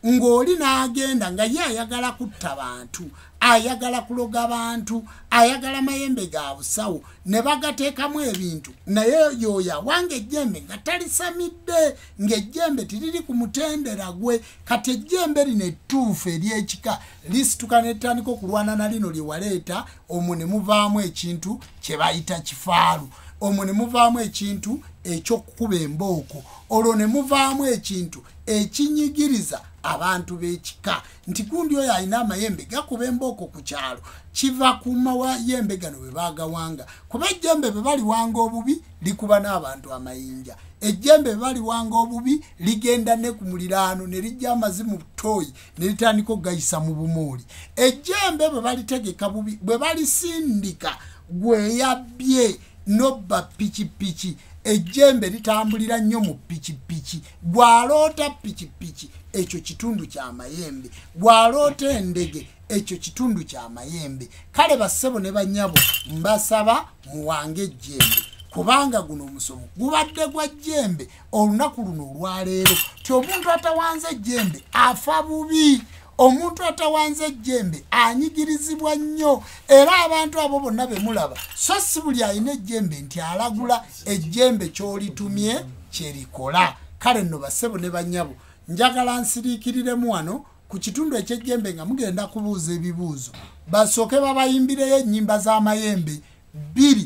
ng'oli n'agenda nga ye ayagala kutta bantu ayagala kuloga bantu ayagala amayembe ga busawo ne bagateekamu ebintu naye yoya wange ejjembe nga talisamidde ng'ejjembe tiriri ku mutendera gwe kati ejjembe lino ettuufu ery'ekika lisituka netandika okulwana na lino lye waleeta omwo ne muvaamu ekintu kye bayita kifaalu omwo ne muvaamu ekintu eky'okukuba embooko olwo ne muvaamu ekintu ekinyigiriza abantu b'ekika nti gundi oyo alina amayembe gakuba embooko ku kyalo kiva ku mayembe gano bwe baagawanga kuba ejjembe bwe baliwanga obubi likuba n'abantu amayinja ejjembe bwe baliwanga obubi ligenda ne ku muliraano ne lijja amazimu butoyi ne litandika okugayisa mu bumooli ejjembe bwe balitegeka bubi bwe balisindika gweyabbye nobba pikipiki ejjembe litambulira nnyo mu pikipiki bw'aloota pikipiki ekyo kitundu kya mayembe bw'aloota endege ekyo kitundu kya mayembe kale bassebo ne bannyabo mbasaba muwange ejjembe kubanga guno omusomo gubadde gwa jjembe olunaku luno olwaleero ti omuntu atawanze ejjembe afa bubi omuntu atawanze ejjembe anyigirizibwa nnyo era abantu abo bonna be mulaba so si buli alina ejjembe nti alagula ejjembe ky'olitumye kyerikola kale nno bassebo ne bannyabo njagala nsiriikiriremu wano ku kitundu eky'ejjembe nga mugenda kubuuza ebibuuzo basooke babayimbireyo ennyimba z'amayembe bbiri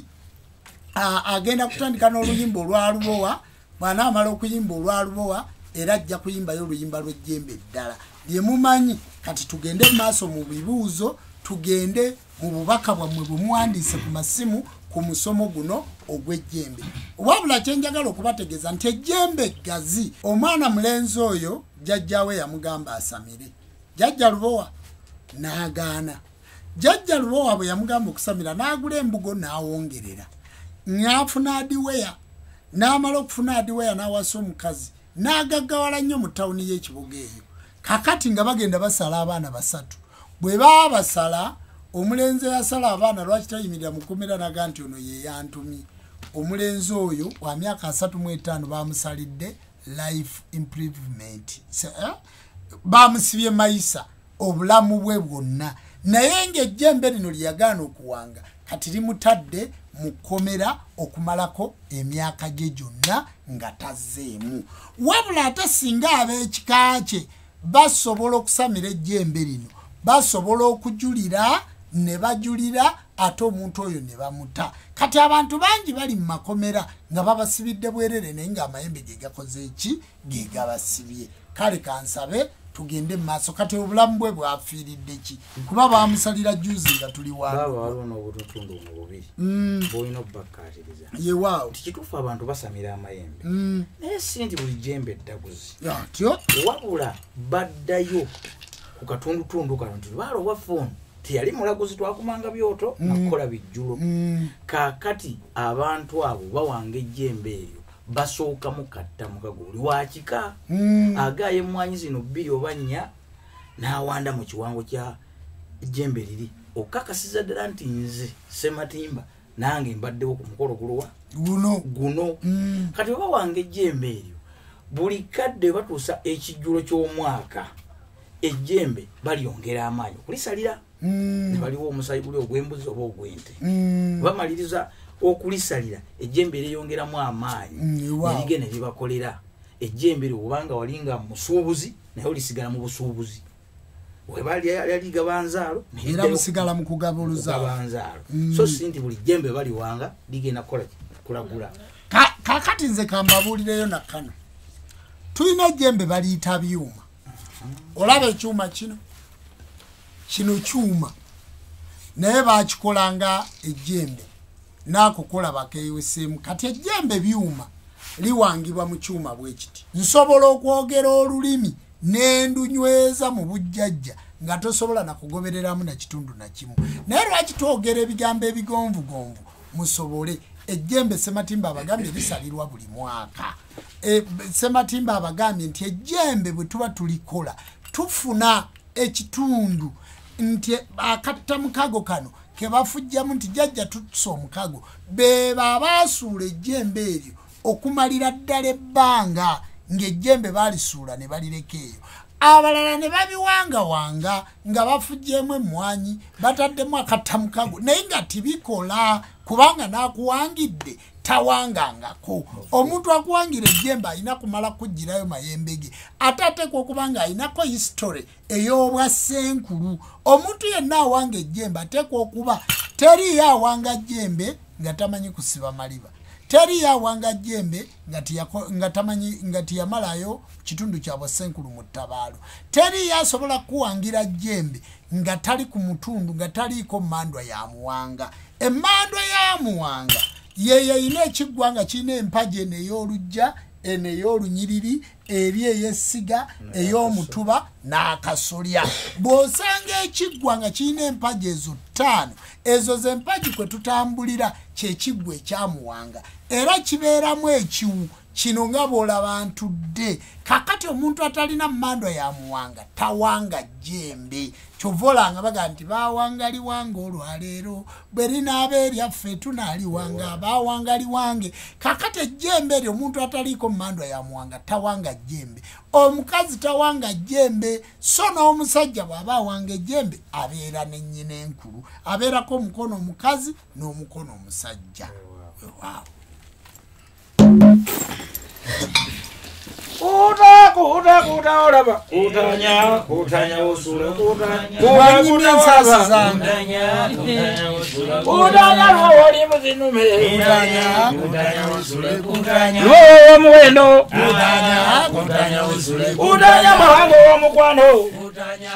agenda kutandika n'oluyimba olwa lubowa bw'anaamala okuyimba olwa lubowa era ajja kuyimbayo oluyimba lw'ejjembe eddala lye mumanyi kati tugende mu maaso mu bibuuzo tugende mu bubaka bwammwe bwe muwandiise ku masimu ku musomo guno ogw'ejjembe wabula kyenjagala okubategeeza nti ejjembe ggazi omwana mulenzi oyo jjajjawe yamugamba asamire jjajja lubowa n'agaana jjajja lubowa bwe yamugamba okusamira n'agula embugo n'awongerera n'afuna adiweya n'amala okufuna adiweya n'awasa omukazi n'agaggawala nnyo mu tawuni y'ekibuga eyo kakati nga bagenda basala abaana basatu bwe baba basala omulenzi yasala abaana lwaki tayimirira mu kkomera naga nti ono ye yantumye omulenzi oyo wa myaka 35 bamusalidde life improvement bamusibye mayisa obulamu bwe bwonna naye ng'ejjembe lino lyagaana okuwanga kati limutadde mu kkomera okumalako emyaka gye gyonna nga tazzeemu wabula ate singa ab'ekika kye basobola okusamira ejjembe lino basobola okujulira ne bajulira ate omuntu oyo ne bamuta kati abantu bangi bali mu makomera nga babasibidde bwerere naye ng'amayembe ge gakoze eki ge gabasibye kale kansabe tugende mu maaso kati obulamu bwe bwafiiridde ki kuba bamusalira juzi nga tuli yewaawo tikituufu abantu basamira amayembe naye si nti buli jjembe eddaguzi wabula baddayo ku katundutundu kano nti lwala owaffe teyali mulaguzi twakumanga byoto nakukola bijjulo kaakati abantu abo bawanga ejjembe eryo basooka mukatta mukaguli wakika agaye mwanyi zino 2 oba 4 n'awanda mu kiwango kya ejjembe liri okakasiza ddala nti nze Sematimba nange mbaddewo ku mukolo guno kati oba wange ejjembe eryo buli kadde batuusa ekijjulo ky'omwaka ejjembe balyongera amaanyi okulisalira ne baliwo omusayi guli ogw'embuzi oba ogw'ente bamaliriza okulisalira ejjembe lyongeramu amaanyi nerigenda libakolera ejjembe obanga walinga musuubuzi naye olisigala mu busuubuzi webali yaligabanzaalo era musigala mu kugabulizaalo so sinti buli jjembe baliwanga ligenda kulagula kakati nze kambabuulireyo nakano tulina ejjembe baliyita byuma olaba ekyuma kino kyuma naye bakikolanga ejjembe nakukola bakeweseemu kati ejjembe byuma liwangibwa mu kyuma bwe kiti nsobola okwogera olulimi n'endunyweza mu bujjajja nga tosobola nakugobereramu na kitundu na kimu naye lwaki twogera ebigambo ebigonvugonvu musobole ejjembe Sematimba abagambye lisalirwa buli mwaka Sematimba abagambye nti ejjembe bwe tuba tulikola tufuna ekitundu nti akatta mukago kano kebafujjamu nti jjajja tutusa omukago beba basuula ejjembe eryo okumalira ddala ebbanga ng'ejjembe balisuula ne balireka eyo abalala ne babiwangawanga nga bafujjemu emmwanyi bataddemu akatta mukago naye nga tibikola kubanga nakuwangidde tawangangako omuntu akuwangira ejjembe alina kumala kugirayo mayembe ge ate ateekwa okuba nga alinako history ey'obwa ssenkulu omuntu yenna awanga ejjembe ateekwa okuba teriyo awanga jjembe nga tamanyi kusiba maliba teriyo awanga jjembe nga tamanyi nga tiyamalayo kitundu kyabwe ssenkulu mu ttabaalo teriyo asobola kuwangira jjembe nga tali ku mutundu nga taliiko mandwa yamuwanga emmandwa yamuwanga yeyo ine ekiggwanga kirina empaji eno ey'olujja eno ey'olunyiriri eri ey'essiga ey'omutuba n'akasolya bw'osanga ekiggwanga kirina empaji ezo 5 ezo z'empaji kwe tutambulira kyekiggwa ekyamuwanga era kibeeramu ekiwu kino nga bw'olaba ntudde kakati omuntu atalina mmandwa yamuwanga tawanga jjembe kyova olanga baga nti bawangaliwanga olwaleero bwe linaaba eryaffe tunaaliwanga bawangaliwange kakati ejjembe eryo omuntu ataliiko mmandwa yamuwanga tawanga jjembe omukazi tawanga jjembe so n'omusajja bw'aba awanga ejjembe abeera n'ennyina enkulu abeerako omukono omukazi n'omukono omusajja waaw Kuta olaba kutanya usule kutanya ensasi zange kutanya lwoli muzinume kutanya usule lwo muwendo kutanya usule kutanya mahango w'omukwano kutanya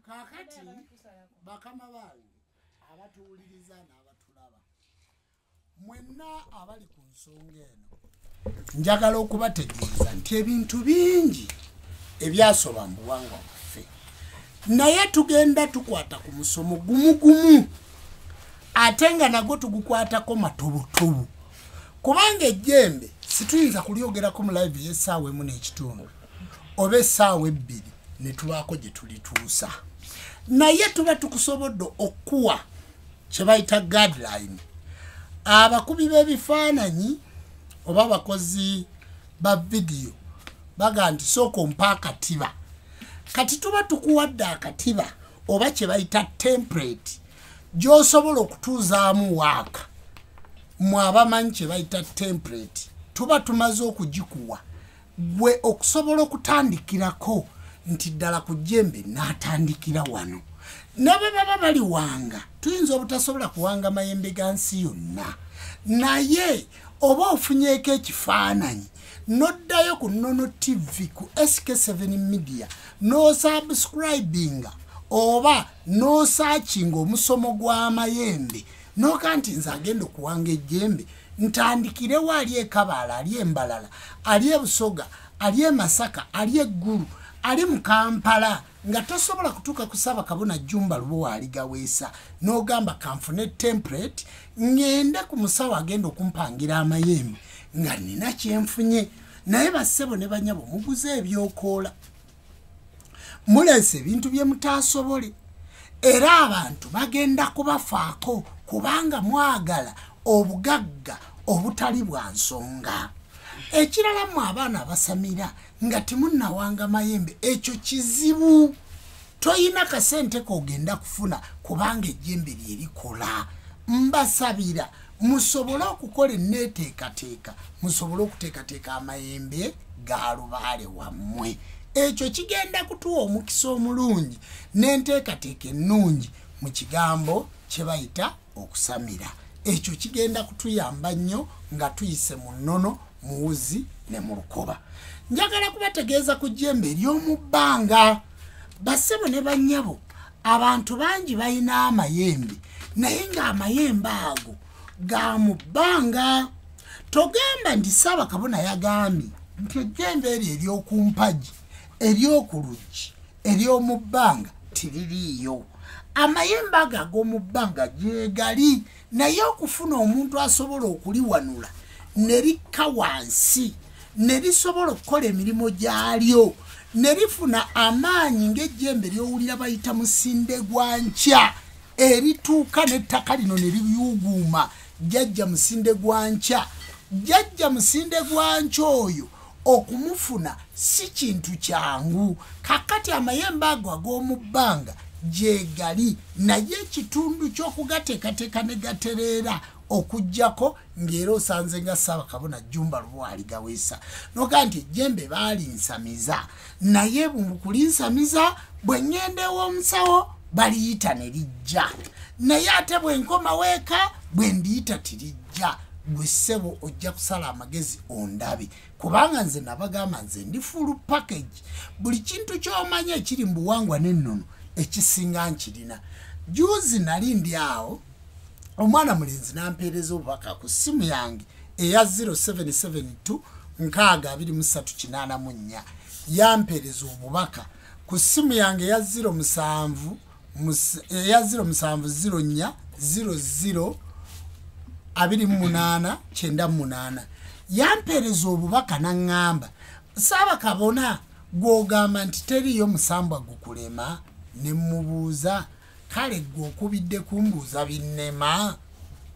kakati bakama bange abatuwuliriza n'abatulaba mwenna abali ku nsonga eno njagala okubategeeza nti ebintu bingi ebyasoba mu buwangwa bwaffe naye tugenda tukwata ku musomo gumugumu ate nga nagwo tugukwatako matobutobu kubanga ejjembe situyinza kulyogerako mu live y'essaawa emu n'ekitundu oba essaawa ebbiri ne tubaako gye tulituusa naye tuba tukusobodde okuwa kye bayita guideline abakubi b'ebifaananyi oba abakozi ba vidiyo baga nti sooka ompa akatiba kati tuba tukuwadde akatiba oba kye bayita template gy'osobola okutuuzaamu waaka mwabamanyi kye bayita template tuba tumaze okugikuwa gwe okusobola okutandikirako nti ddala ku jjembe n'atandikira wano nabe baba bali wanga tuyinza obutasobola kuwanga mayembe ga nsi yonna naye oba ofunyeeko ekifaananyi noddayo ku Nono TV ku SK7 Media n'osubscribinga oba n'osaakinga omusomo gw'amayembe noka nti nze agenda okuwanga ejjembe ntandikirewo ali e Kabaala ali e Mbalala ali e Busoga ali e Masaka ali e Ggulu ali mu Kampala nga tosobola kutuuka ku Ssaabakabona Jjumba Lubowa aligaweesa n'ogamba kanfune template ngende ku musawo agenda okumpangira amayembe nga nina kyenfunye naye bassebo ne banyabo muguze ebyokoola muleese ebintu bye mutaasobole era abantu bagenda kubafaako kubanga mwagala obugagga obutali bwa nsonga ekirala mu abaana abasamira nga timunnawanga mayembe ekyo kizibu toyina kasente kogenda kufuna kubanga ejjembe lye likola mbasabira musobole okukola enneeteekateeka musobole okuteekateeka amayembe ga lubaale wammwe ekyo kigenda kutuwa omukisa omulungi n'enteekateeka ennungi mu kigambo kye bayita okusamira ekyo kigenda kutuyamba nnyo nga tuyise mu nnono muwuzi ne mu lukoba njagala kubategeeza ku jjembe ery'omu bbanga bassebo ne bannyabo abantu bangi balina amayembe naye ng'amayembe ago ga mu bbanga togamba nti Ssaabakabona yagambye nti ejjembe eryo ery'oku mpagi ery'oku luggi ery'omu bbanga tiririiyo amayembe ago ag'omu bbanga gyegali naye okufuna omuntu asobola okuliwanula ne likka wansi ne lisobola okukola emirimu gyalyo ne lifuna amaanyi ng'ejjembe ly'owulira bayita musinde gwa nkya erituuka n'ettaka lino ne liyuuguuma jjajja musinde gwa nkya jjajja musinde gwa nkya oyo okumufuna si kintu kyangu kakati amayembe ago ag'omu bbanga gyegali naye ekitundu ky'okugateekateeka ne gatereera okujjako ng'era osanze nga Ssaabakabona Jjumba Lubowa aligaweesa noga nti ejjembe baalinsamiza naye mu kulinsamiza bwe ŋŋenda ew'omusawo baliyita ne lijja naye ate bwe nkoma weeka bwe ndiyita tirijja gwe ssebo ojja kusala amagezi ondabe kubanga nze nabagamba nze ndi full package buli kintu ky'omanya ekiri mu buwangwa n'ennono ekisinga nkirina juzi nali ndi awo omwana mulenzi nampeereza obubaka ku ssimu yange eya 0772 62384 yampeereza obubaka ku ssimu yange eya 0704 00 28 yampeereza obubaka naŋŋamba Ssaabakabona gw'ogamba nti teriyo musambwa gukulema ne mmubuuza kale gwe okubidde kumbuuza binnema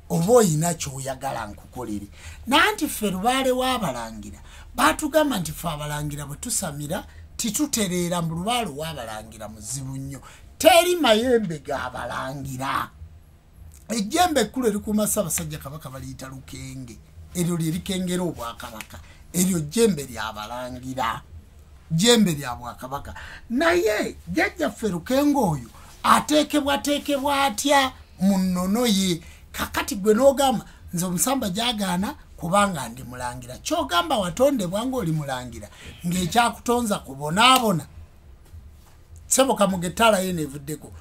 oba oyina kyoyagala nkukolere nanti ffe lubaale w'abalangira baatugamba nti ffe abalangira bwe tusamira titutereera mu lubaale w'abalangira muzibu nnyo teri mayembe g'abalangira ejjembe ekkulu erikuuma Ssaabasajja Kabaka baliyita lukenge eryo lye likengera obwakabaka eryo jjembe lyabalangira jjembe lya bwakabaka naye jjajjaffe lukenge oyo ateekebwa atya mu nnono ye kakati gwe n'ogamba nze omusamba gyagaana kubanga ndi mulangira kyogamba watondebwa ng'oli mulangira ng'ekyakutonza kubonaabona sebo kamugetala yene evuddeko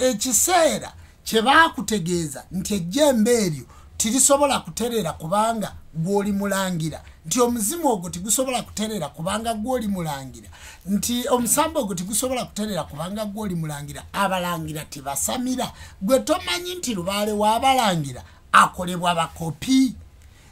ekiseera kye baakutegeeza nti ejjembe eryo tirisobola kuterera kubanga gw'oli mulangira nti omuzimu ogwo tigusobola kuterera kubanga gw'oli mulangira nti omusambo ogwo tigusobola kuterera kubanga gw'oli mulangira abalangira tebasamira gwe tomanyi nti lubaale w'abalangira akolebwa bakopi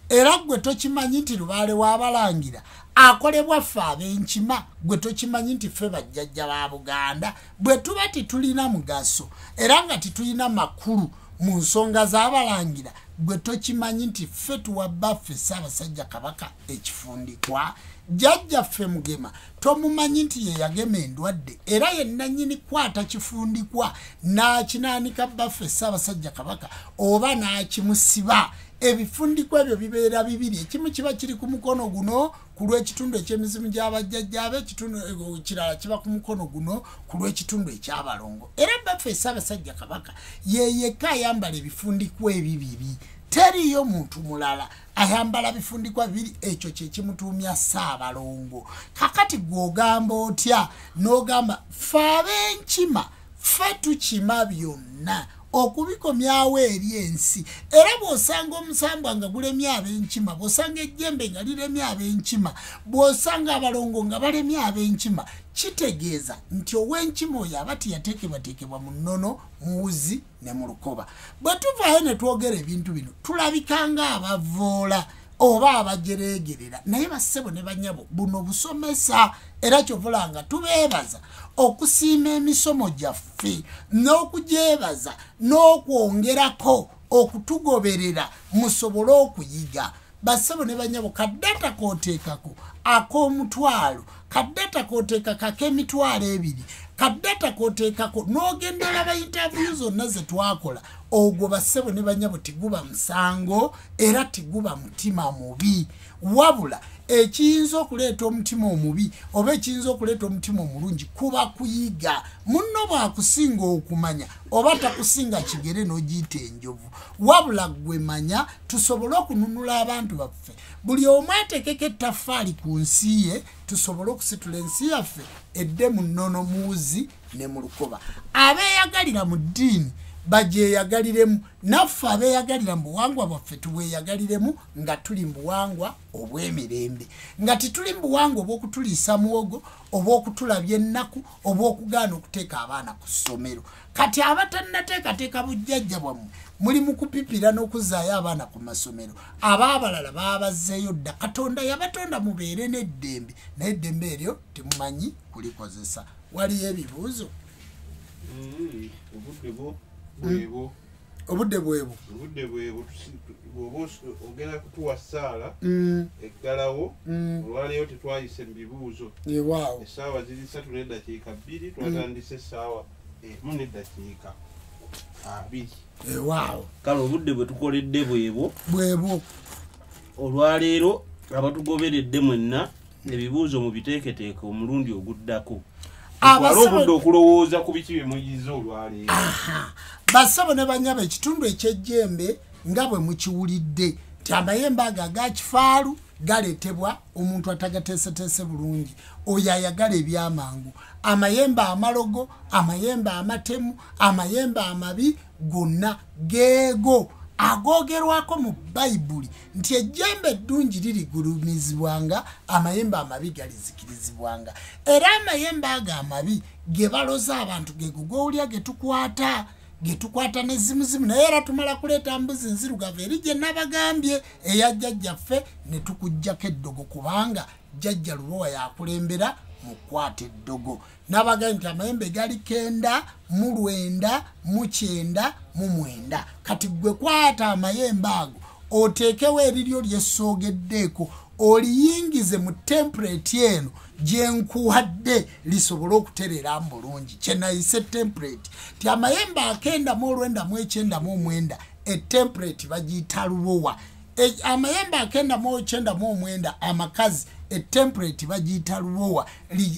era gwe tokimanyi nti lubaale w'abalangira akolebwa ffe ab'enkima gwe tokimanyi nti ffe bajjajja ba Buganda bwe tuba titulina mugaso era nga titulina makulu mu nsonga z'abalangira gwe tokimanyi nti ffe tuwabba ffe Ssaabasajja Kabaka ekifundikwa jjajja ffe Mugema tomumanyi nti ye yagema endwadde era ye nannyini kwata kifundikwa n'akinaanika baffe Ssaabasajja Kabaka oba n'akimusiba ebifundikwa ebyo bibeera bibiri ekimu kiba kiri ku mukono guno ku lw'ekitundu eky'emizimu gy'abajjajjaabe ekitundu kirala kiba ku mukono guno ku lw'ekitundu eky'abalongo era baffe Ssaabasajja Kabaka ye yekka ayambala ebifundikwa ebibiri teriyo muntu mulala ayambala bifundikwa bibiri ekyo kye kimutuumya Ssaabalongo kakati gw'ogamba otya n'ogamba ffe ab'enkima ffe tukima byonna okubikomyawo eri ensi era bw'osanga omusambwa nga gulemye ab'enkima bw'osanga ejjembe nga liremye ab'enkima bw'osanga abalongo nga balemye ab'enkima kitegeeza nti ow'enkima oyo aba teyateekebwateekebwa mu nnono mu wuzi ne mu lukoba bwe tuvaayo ne twogera ebintu bino tulabikanga abavoola oba abajereegerera naye bassebo ne banyabo buno busomesa era kyovulanga tubeebaza okusiima emisomo gyaffe n'okugyebaza n'okwongerako okutugoberera musobole okuyiga bassebo ne banyabo kaddata kooteekako ak'omutwalo kaddata kooteekako ak'emitwalo ebiri kaddata kooteekako n'ogendera bayintaviyu zonna ze twakola ogwo bassebo ne banyabo tiguba musango era tiguba mutima mubi wabula ekiyinza okuleeta omutima omubi oba ekiyinza okuleeta omutima omulungi kuba kuyiga munno bwakusinga okumanya oba takusinga kigere n'ogiyita enjovu wabula gwe manya tusobole okununula abantu baffe buli omu ateekeko ettaffaali ku nsi ye tusobole okusitula ensi yaffe edde mu nnono muwuzi ne mu lukoba abeeyagalira mu ddiini bagyeyagaliremu naffe abeeyagalira mu buwangwa bwaffe tubweyagaliremu nga tuli mu buwangwa obw'emirembe nga tituli mu buwangwa obw'okutuliisa muwogo obw'okutulabya ennaku obw'okugaana okuteeka abaana ku ssomero kati abatannateekateeka bujjajja bwammwe muli mu kupipira n'okuzaayo abaana ku masomero abaabalala baabazzeeyo dda katonda yabatonda mubeere n'eddembe naye eddembe eryo temumanyi kulikozesa waliyo ebibuuzo obudde bwebo ogenda kutuwa ssaala eggalawo olwaleero tetwayise mu bibuuzo essaawa ziri 3:2 twatandise essaawa 1:2 kale obudde bwe tukoledde bwebo olwaleero abatugoberedde mwenna ebibuuzo mu biteeketeeke omulundi oguddako obudde okulowooza ku biki bye muyiza olwaleero bassebo ne banyaba ekitundu eky'ejjembe nga bwe mukiwulidde nti amayembe ago agakifaalu galeetebwa omuntu atagateeseteese bulungi oyo ayagala ebyamangu amayembe amalogo amayembe amatemu amayembe amabi gonna geego agoogerwako mu bayibuli nti ejjembe eddungi lirigulumizibwanga amayembe amabi galizikirizibwanga era amayembe ago amabi ge baloza abantu gegugowulya getukwata nezimuzimu naye era tumala kuleeta mbuzi nzirugavu eri gye nabagambye eya jjajjaffe ne tukuggyako eddogo kubanga jjajja lubowa yakulembera mu kwata eddogo nabagambye nti amayembe gali 9, 9, 9, 9 kati gwe kwata amayembe ago oteekewo eriryo lyessoogeddeeko oliyingize mu template eno gyenkuwadde lisobole okutereera mu bulungi kyenayise template ti amayembe 9, 9, 9, etemplate bagiyita lubowa amayembe 9, 9, 9 amakazi etemplate bagiyita lubowa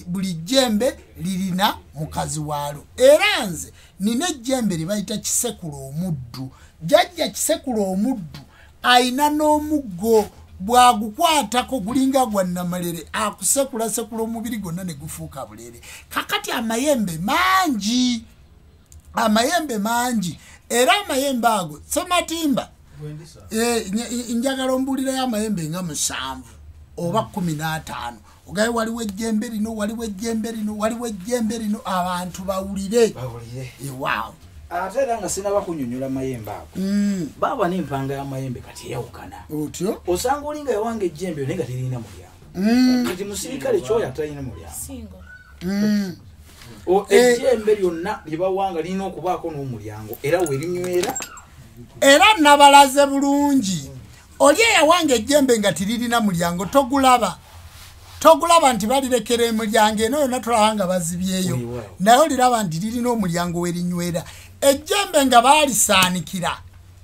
buli jjembe lirina mukazi waalo era nze nina ejjembe lye bayita kisekula omuddu jjajja kisekula omuddu aina n'omuggo bwagukwatako gulinga gwa namalere akusekula sekula omubiri gwonna ne gufuuka bulere. Kakati amayembe mangi era amayembe ago Sematimba njagala ombulira y'amayembe nga 7 oba 15 ogaye waliwo ejjembe lino abantu bawulire wow. Ate era nga sinaba kunyonyola mayembe ago baba n'empanga y'amayembe kati eyawukana otyo osanga olinga yawange ejjembe naye nga terina mulyango kati musirikale kyoyo atalina mulyango ejjembe lyonna lyebawanga lirina okubaako n'omulyango era werinywera era nabalaze bulungi oli eyawanga ejjembe nga tiririna mulyango togulaba nti balirekera emulyango eno yonna tulaba nga bazibyeyo naye oliraba nti lirina omulyango werinywera. Ejjembe nga baalisaanikira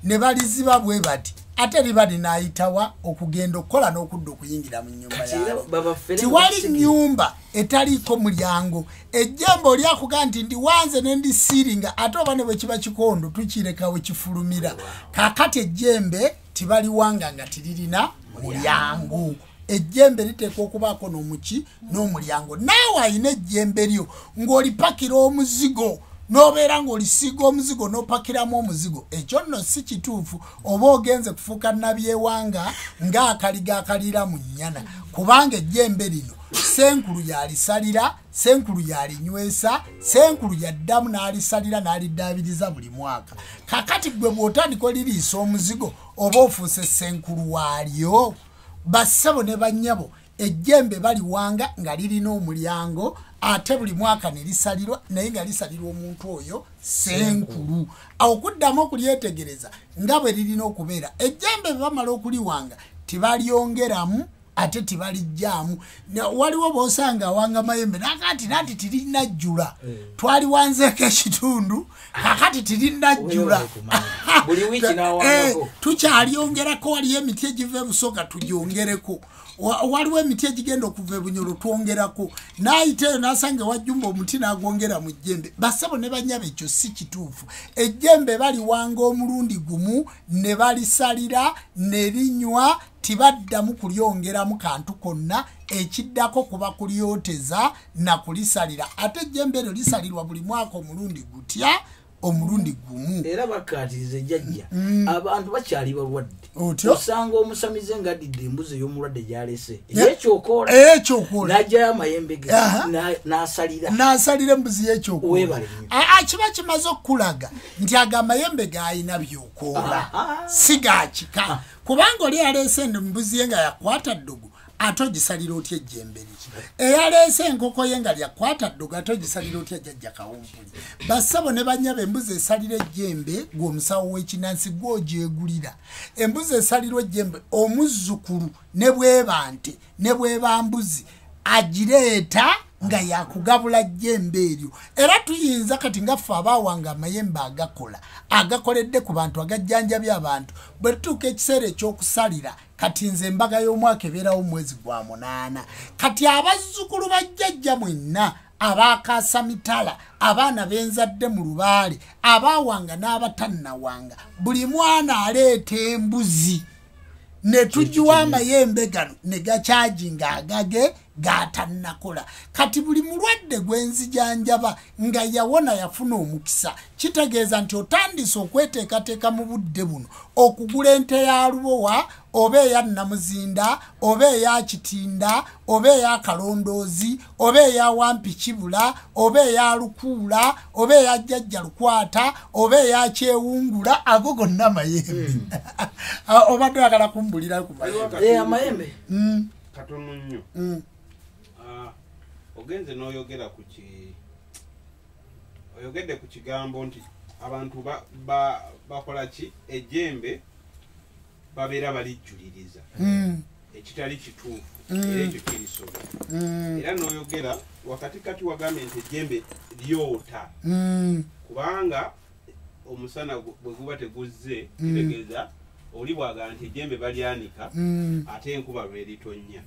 ne baliziba bwe bati ate liba linaayitawa okugenda okukola n'okudda okuyingira mu nnyumba yaabwe. Tiwali nnyumba etaliiko mulyango. Ejjembe oli akuga nti ndi wanze ne ndi siiringa ate oba ne bwe kiba kikondo tukireka we kifulumira. Kaakati ejjembe tibaliwanga nga tiririna mulyango. Ejjembe liteekwa okubaako n'omulyango. Naawe ayina ejjembe lyo ng'olipakira omuzigo n'obeera ng'olisiiga omuzigo n'opakiramu omuzigo, ekyo nno si kituufu oba ogenze kufuuka nabyewanga ng'akaliga akaliira mu nnyana, kubanga ejjembe lino senkulu yalisalira, senkulu yalinywesa, senkulu yaddamu n'alisalira n'aliddaabiriza buli mwaka. Kakati gwe bw'otandika oliriisa omuzigo oba ofuuse senkulu waalyo. Bassebo ne bannyabo ejjembe baliwanga nga lirina omulyango ate buli mwaka ne lisalirwa naye nga lisalirwa omuntu oyo senkulu. Awo kuddamu okulyetegereza nga bwe lirina okubeera. Ejjembe bamala okuliwanga tibalyongeramu ate tibalijjaamu. Waliwo b'osanga awanga mayembe nakati nati tirina jjula twaliwanzeeko ekitundu kakati tirina jjula buli wiki n'awangako tukyalyongerako. Waliyo emiti egiva ebusooka tugyongereko, waliwo emiti egigenda okuva ebunyolo twongerako, n'ayiteeyo n'asanga wajjumba omuti n'agwongera mu jjembe. Bassebo ne bannyabo ekyo si kituufu. Ejjembe baliwanga omulundi gumu ne balisalira ne linywa, tibaddamu kulyongeramu kantu konna, ekiddako kuba kulyoteza na kulisalira. Ate ejjembe eryo lisalirwa buli mwaka omulundi gutya, omulundi gumu. Era bakkaatiriza ejjajja abantu bakyali balwadde, osanga omusamize ng'addidde embuzi ey'omulwadde gy'alese ey'ekyokoola n'ajjayo amayembe ge n'asalira embuzi y'ekyokoola. Kiba kimaze okulaga nti ago amayembe g'alina byokoola si gakika, kubanga oli yaleese embuzi ye nga yakwata ddogo ate ogisalira otya ejjembe liki, eyaleese enkoko ye nga lyakwata ddogo ate ogisalira otya jjajja kawumpuli. Bassebo ne bannyabo embuzi esalira ejjembe gw'omusawo w'ekinansi gw'ogyegulira. Embuzi esalirwa ejjembe omuzzukulu ne bweba nte ne bweba mbuzi agireeta nga yakugabula jjembe eryo. Era tuyinza kati nga ffe abaawanga amayembe agakoledde ku bantu agajjanjabya abantu bwe tutuuka ekiseera eky'okusalira. Kati nze embaga y'omwaka ebeerawo mwezi gwa 8. Kati abazzukulu bajjajja mwenna abaakaasa mitala, abaana benzadde mu lubaale, abaawanga n'abatannawanga, buli mwana aleeta embuzi ne tugiwa amayembe gano ne gakyajinga agage gatannakola. Kati buli mulwadde gwenzijanjaba nga yawona yafuna omukisa, kitegeeza nti otandise okweteekateeka mu budde buno okugula ente ya lubowa oba eya namuzinda oba eya kitinda oba eya kalondoozi oba eya wampikibula oba eya lukuula oba eya jjajja lukwata oba eya kyewungula. Ago gonna mayembe obadde oyagala kumbulira ku amayembe katono nnyo. Ogenze n'oyogera oyogedde ku kigambo nti abantu bakola ki ejjembe babeera balijjuliriza ekitali kituufu era ekyo kirisoba. Era n'oyogera wakatikati wagambye nti ejjembe lyota kubanga omusana bwe guba teguzze kitegeeza oli bwaga nti ejjembe balyanika ate enkuba lweritonnya.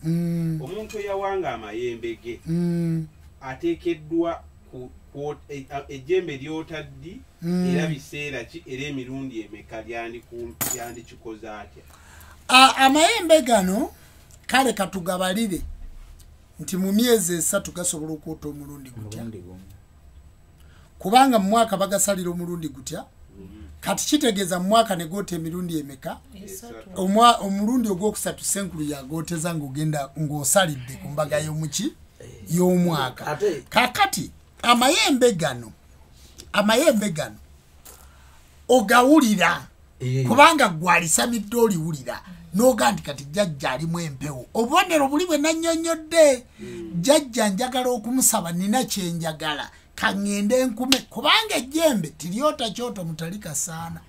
Omuntu eyawanga amayembe ge ateekeddwa ejjembe lyotaddi era biseera ki era emirundi emeka lyandikikoze atya? Amayembe gano kale katugabalire nti mu myezi 3 gasobola okuota omulundi gutya, kubanga mu mwaka bagasalira omulundi gutya. Kati kitegeeza mu mwaka negoota emirundi emeka? Omulundi ogwokusatu senkulu yagooteza ng'ogenda ng'osalidde ku mbaga y'omuki y'omwaka. Kakati amayembe gano ogawulira kubanga gwalisamidde oliwulira noga nti kati jjajja alimu empewo. Obubonero buli bwe nannyonnyodde, jjajja njagala okumusaba nina kyenjagala kangende nkume, kubanga ejjembe tiryota kyoto mutalika saana.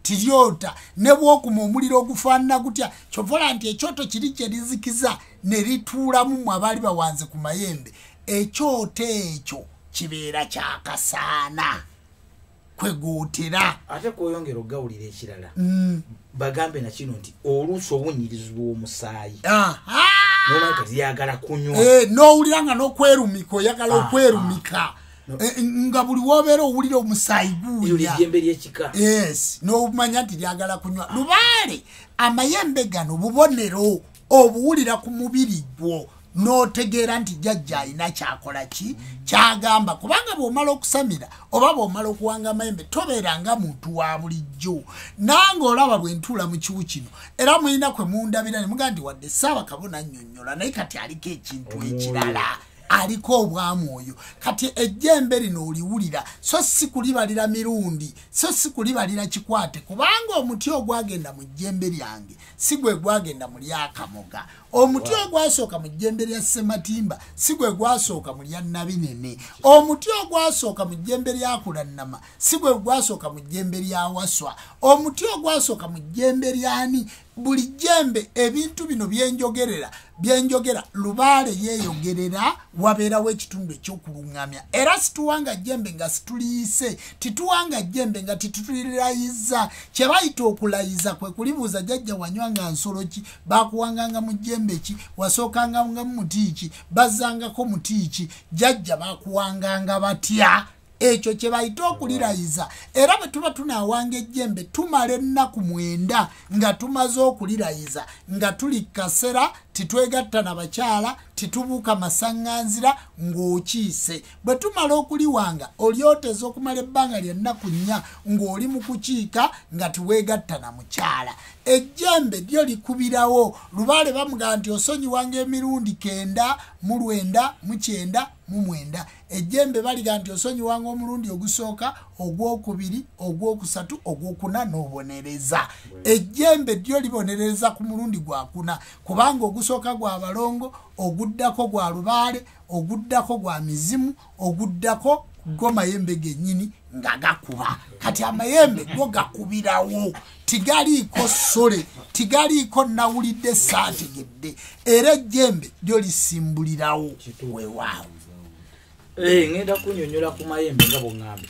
Tiryota ne bwokuma omuliro ogufaanana gutya, kyovola nti ekyoto kiri kye lizikiza ne lituulamu mu abaali bawanze ku mayembe. Ekyoto ekyo kibeera kyakasaana kwegootera. Ate kwoyongera ogawulira ekirala bagambe na kino nti oluusi obunyirizibwa omusaayi nomanyi kati yagala kunywa n'owulira nga n'okwerumika oyagala okwerumika nga buli wobeera owulira omusaayi guunya ejjembe ly'ekika. Yes, n'omanya nti lyagala kunywa. Lubaale amayembe gano bubonero obuwulira ku mubiri gwo n'otegeera nti jjajja alina kyakola ki kyagamba, kubanga bw'omala okusamira oba bw'omala okuwanga amayembe tobeeranga muntu wa bulijjo. Nange olaba bwe ntuula mu kiwu kino era mulina kwe mundabira ne mugamba nti wadde Ssaawa Kabona annyonnyola naye kati aliko ekintu ekirala, aliko obwamwoyo. Kati ejjembe lino oliwulira so si kulibalira mirundi, so si kulibalira kikwate, kubanga omuti ogwagenda mu jjembe lyange si gwe gwagenda mu lyakamoga. Omuti ogwasooka mu jjembe lya Ssematimba si gwe gwasooka mu lya Nabinene. Omuti ogwasooka mu jjembe lya Kulannama si gwe gwasooka mu jjembe lya Waswa. Omuti ogwasooka mu jjembe lyani. Buli jjembe ebintu bino byenjogera Lubaale yeeyogerera wabeerawo ekitundu eky'okuluŋŋamya. Era situwanga jjembe nga situliise, tituwanga jjembe nga titulirayiza. Kye bayita okulayiza kwe kulibuuza jjajja wanywanga nsolo ki, baakuwanganga mu jjembe ki, wasookanga mu muti ki, bazzangako muti ki, jjajja baakuwanganga batya. Ekyo kye bayita okulirayiza. Era bwe tuba tunaawanga ejjembe tumala ennaku 9 nga tumaze okulirayiza, nga tuli kasera, titwegatta na bakyala, titubuuka masaŋŋanzira ng'okiise. Bwe tumala okuliwanga olyoteza okumala ebbanga lya nnaku 4 ng'oli mu kukiika nga tiweegatta na mukyala. Ejjembe lyo likubirawo. Lubaale bamugamba nti osonyiwanga emirundi 9 mu 9 mu 9 mu 9. Ejjembe baliga nti osonyiwanga omulundi ogusooka, ogwokubiri, ogwokusatu, ogwokuna n'obonereza. Ejjembe lyo libonereza ku mulundi gwakuna, kubanga ogusooka gwa balongo, oguddako gwa Lubaale, oguddako gwa mizimu, oguddako go mayembe gennyini nga gakuba. Kati amayembe go gakubirawo, tigaliiko ssole, tigaliiko nawulidde saategedde. Era ejjembe lyo lisimbulirawo weewaawo. Ngenda kunnyonnyola ku mayembe nga bw'ŋŋambye.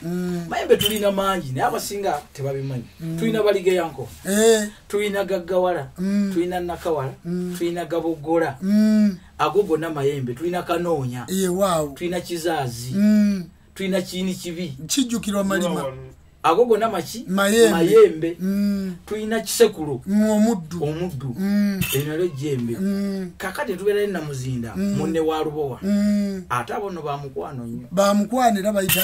Mayembe tulina mangi naye abasinga tebabimanyi. Tulina Baligeyanko, tulina Gaggawala, tulina Nakawala, tulina Gabogola, ago gonna mayembe. Tulina Kanoonya, tulina Kizaazi, tulina Kiini Kibi, kijjukirwa malima, ago gonna mayembe. Tulina Kisekulu, omuddu enalo ejjembe. Kakati tubeera na Muzinda, munne wa Lubowa, ate abo nno bamukwano nnyo. Bamukwano era bayita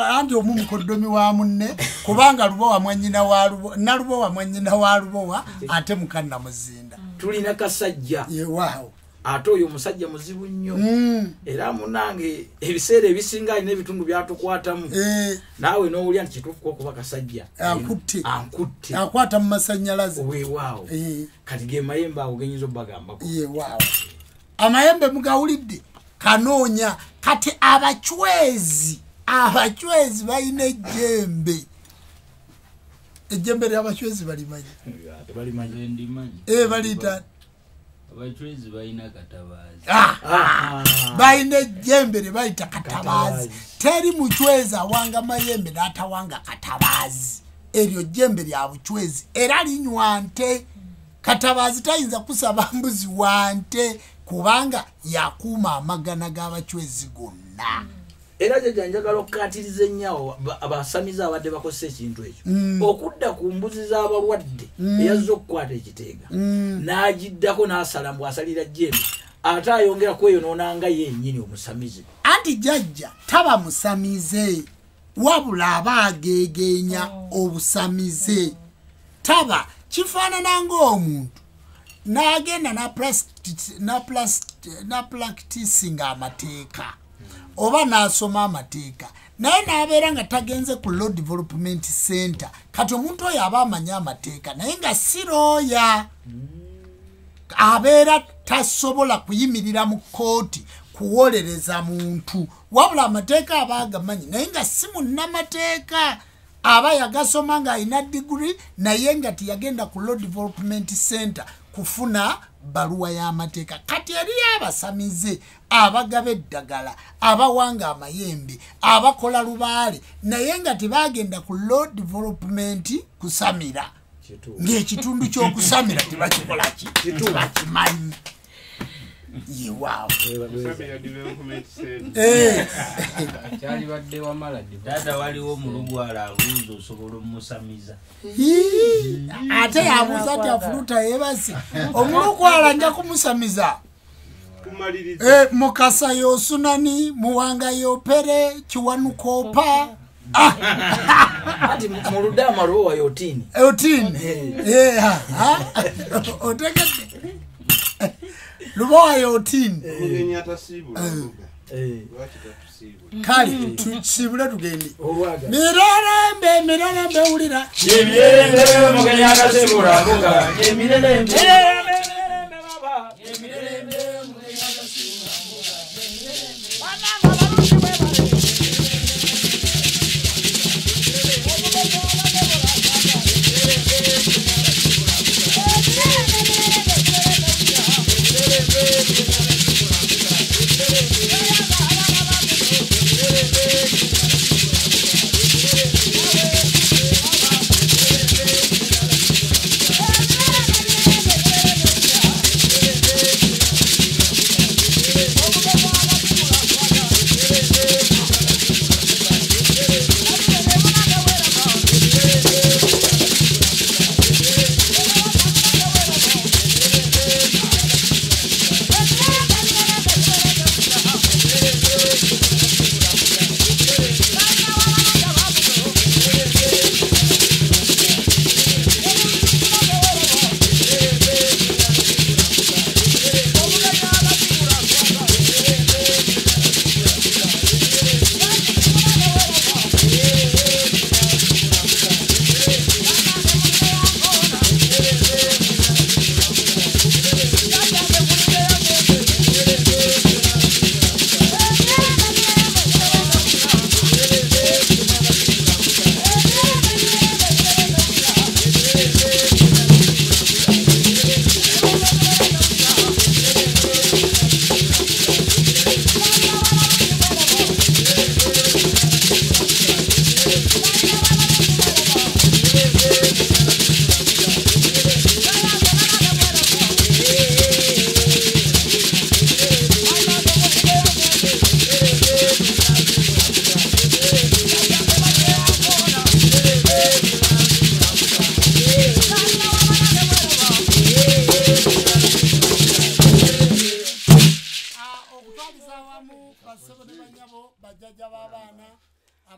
anti omu mukoddomi wa munne, kubanga Lubowa mwannyina wa Lubowa, Nalubowa mwannyina wa Lubowa, ate mukanna Muzinda. Tulina Kasajja, yeewaawo, ate oyo omusajja muzibu nnyo. Era munange ebiseera ebisinga alina ebitundu byatukwatamu. Naawe n'owulya nti kituufu okuba Kasajja ankutte akwata mu masannyalaze. Weewaawo, kati ge mayembe ago genyinza obbagambako. Yeewaawo, amayembe mugawulidde. Kanoonya. Kati abachwezi balina ejjembe. Ejjembe ly'abachwezi balimanyi? Baliyita abachwezi balina Katabazi. Balina ejjembe lye bayita Katabazi. Teri muchwezi awanga mayembe n'atawanga Katabazi. Eryo jjembe lya buchwezi era linywa nte. Katabazi tayinza kusaba mbuzi wante kubanga yakuuma amagana g'abachwezi gonna. era jjanjagala okukatiriza ennyo abasamiza abadde bakozesa ekintu ekyo okudda ku mbuzi z'abalwadde eyazza okukwata ekiteega n'agiddako n'asala mbw asalira jjembe ate ayongera kweyonoona nga yennyini omusamize anti jjajja taba musamize wabula aba ageegeenya obusamize taba kifaanana ng'omuntu n'agenda na practicinga amateeka oba n'asoma amateeka naye n'abeera nga tagenze ku law development center kati omuntu oyo aba amanya amateeka naye nga sirooya abeera tasobola kuyimirira mu kooti kuwolereza muntu wabula amateeka aba agamanyi naye nga si munnamateeka aba yagasoma nga alina diguri naye nga tiyagenda ku law development center kufuna baluwa y'amateeka kati eriyo abasamize abagaba eddagala abawanga amayembe abakola lubaale naye nga tebagenda ku law development kusamira ng'ekitundu ky'okusamira tebakikolaki tebakimanyi yewaawo kyali badde wamala taata waliwo omulugwala abuuza osobola omusamiza ate yabuuza ti afuluta yeebase omulugwala nja kumusamiza mukasa yosunani muwanga yopere kiwanukoopa ati mu Ludama lwowa yotini otegedde lubowa yotini kale tusibule tugende mirerembe wulira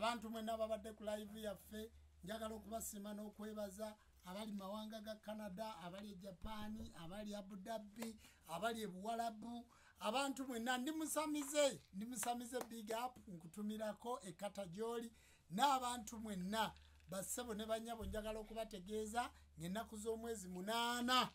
abantu mwenna babadde ku live yaffe njagala okubasima n'okwebaza abali mawanga ga Canada abali Japan abali Abu Dhabi abali Buwalabu abantu mwenna ndi musamize big up nkutumirako ekata joli n'abantu mwenna basebo ne banyabo njagala okubategeeza ng'ennaku z'omwezi 8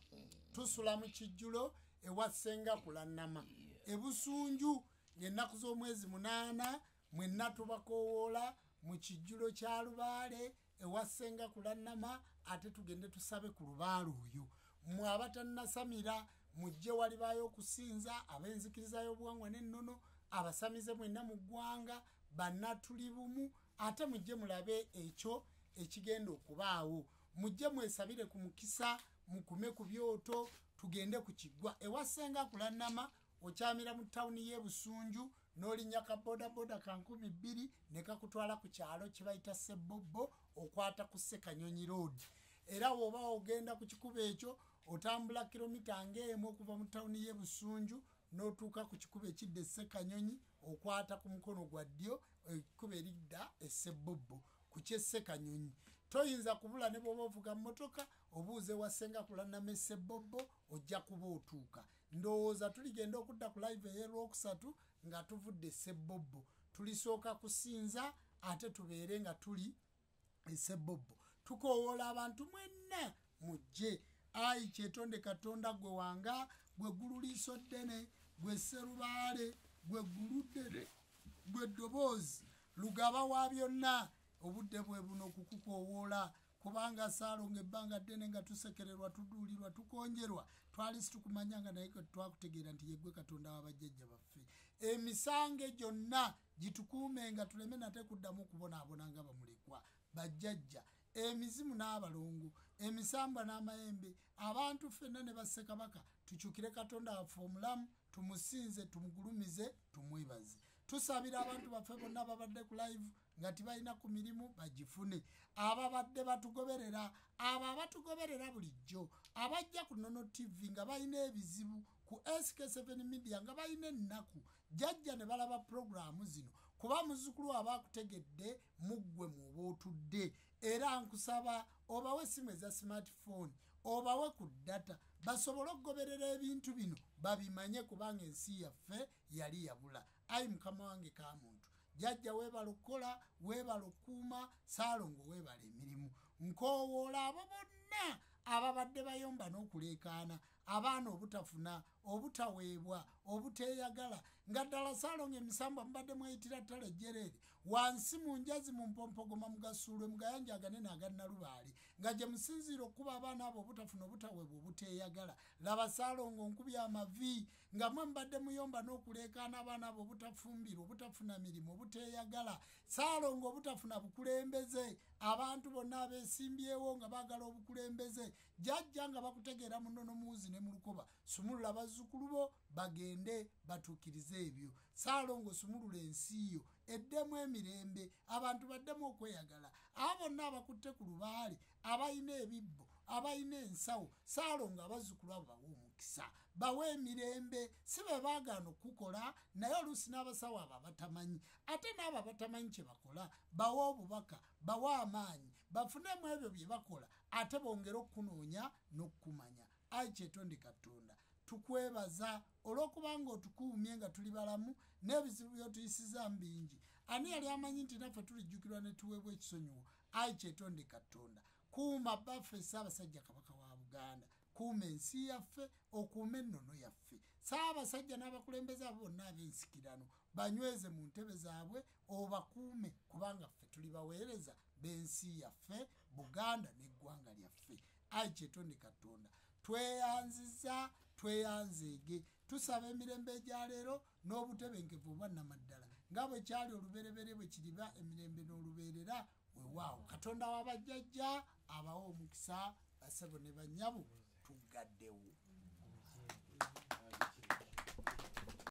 tusula mu kijjulo ewasenga kulannama ebusunju ng'ennaku z'omwezi 8 mwenna tubakowoola mu kijjulo kya Lubaale ewasenga kulannama ate tugende tusabe ku Lubaale oyo mmwe abatannasamira mujje walibaayo okusinza ab'enzikiriza y'obuwangwa n'ennono abasamize mwenna mu ggwanga bannatuli bumu ate mujje mulabe ekyo ekigenda okubaawo mujje mwesabire ku mukisa mukume ku byoto tugende ku kiggwa ewasenga kulannama okyamira mu tawuni y'e Busunju n'olinya ka bodaboda ka 200 ne kakutwala ku kyalo kye bayita Ssebobbo okwata ku Ssekanyonyi road. Era woba ogenda ku kikubo ekyo otambula kilomita ng'emu okuva mu tawuni y'e Busunju n'otuuka ku kikubo ekidda Ssekanyonyi okwata ku mukono gwa ddyo ekkubo eridda e Ssebobbo ku Ssekanyonyi. Toyinza kubula ne bw'oba ovuga mmotoka obuuze wasenga kulaname Ssebobbo ojja kuba otuuka. Ndowooza tuligenda okudda ku live ey'Olwokusatu nga tuvudde Ssebobbo. Tulisooka kusinza ate tubeere nga tuli e Ssebobbo. Tukowoola abantu mwenna mujje. Ayi Kyetonde Katonda gwe wanga, gwe ggulu liiso ddene, gwe Sserubaale, gwe ggulu ddene, gwe ddoboozi lugaba wa byonna. Obudde bwe buno kukukoowoola kubanga Ssaalongo ebbanga ddene nga tusekererwa tuduulirwa tukonjerwa twali situkumanyanga naye twakutegeera nti yeggwe Katonda w'abajjajja baffe. Emisange gyonna gitukuumenga tuleme nate kuddamu okubonaabona nga bamulekwa bajjajja. Emizimu n'abalongo, emisambwa n'amayembe, abantu ffenna ne Bassekabaka tukyukire Katonda waffe omulamu, tumusinze, tumugulumize, tumwebaze. Tusabira abantu baffe bonna babadde ku live nga tibalina ku mirimu bagifune. Ababadde batugoberera, abo abatugoberera bulijjo, abajja ku Nono TV nga balina ebizibu, ku SK7 Media nga balina ennaku, jjajja ne balaba programu zino. Kuba muzzukulu abakutegedde muggwe muba otudde. Era nkusaba obawe essimu eza smartphone, obawe ku data, basobole okugoberera ebintu bino babimanye kubanga ensi yaffe yali yabula. Ayi Mukama wange ka muntu, jjajja weebala okukola, weebala okukuuma, Ssaalongo weebala emirimu. Nkoowoola abo bonna ababadde bayomba n'okuleekaana, abaana obutafuna, obutaweebwa, obuteeyagala, nga ddala Ssaalongo emisambwa mubadde mweyitira ttale jjereere, wansi mu njazi mu Mpompogoma mu Gasuulwe mu gayanja aganene aga Nalubaale, nga gye musinziira okuba abaana abo obutafuna, obutaweebwa, obuteeyagala. Laba Ssaalongo nkubya amavi nga mwe mubadde muyomba n'okuleekaana abaana abo obutafumbirwa, obutafuna mirimu, obuteeyagala. Ssaalongo obutafuna bukulembeze, abantu bonna abeesimbyewo nga baagala obukulembeze. Jjajja nga bakutegeera mu Nnono Muwuzi ne mu Lukoba, sumulula bazzukulu bo bagende batuukirize ebyo. Ssaalongo sumulula ensi yo eddemu emirembe, abantu baddemu okweyagala. Abo bonna abakutte ku lubaale, abalina ebibbo, abalina ensawo, Ssaalongo abazzukulu abo bawe omukisa, bawe emirembe. Si be baagaana okukola, naye oluusi n'abasawo abo abatamanyi, ate n'abo abatamanyi kye bakola bawe obubaka, bawe amaanyi, bafunemu ebyo bye bakola, ate bongere okukunoonya n'okukumanya. Ayi Kyetonde Katonda, tukwebaza olw'okubanga otukuumye nga tuli balamu n'ebizibu by'otuyisiza bingi. Ani yali amanyi nti naffe tulijjukirwa ne tuweebwa ekisonyiwo? Ayi Kyetonde Katonda, kuuma baffe Ssaabasajja Kabaka wa Buganda, kuuma ensi yaffe, okuuma ennono yaffe. Ssaabasajja n'abakulembeze abo bonna ab'ensikirano banyweze mu ntebe zaabwe, obakuume kubanga ffe tuli baweereza b'ensi yaffe Buganda n'eggwanga lyaffe. Ayi Kyetonde Katonda, tweyanziza, tweyanzeege, tusaba emirembe egya leero n'obutebenkevu obwannamaddala nga bwe kyali olubereberye bwe kiriba emirembe n'olubeerera weewaawo. Katonda w'abajjajja abawe omukisa, bassebo ne bannyabo tuggaddewo.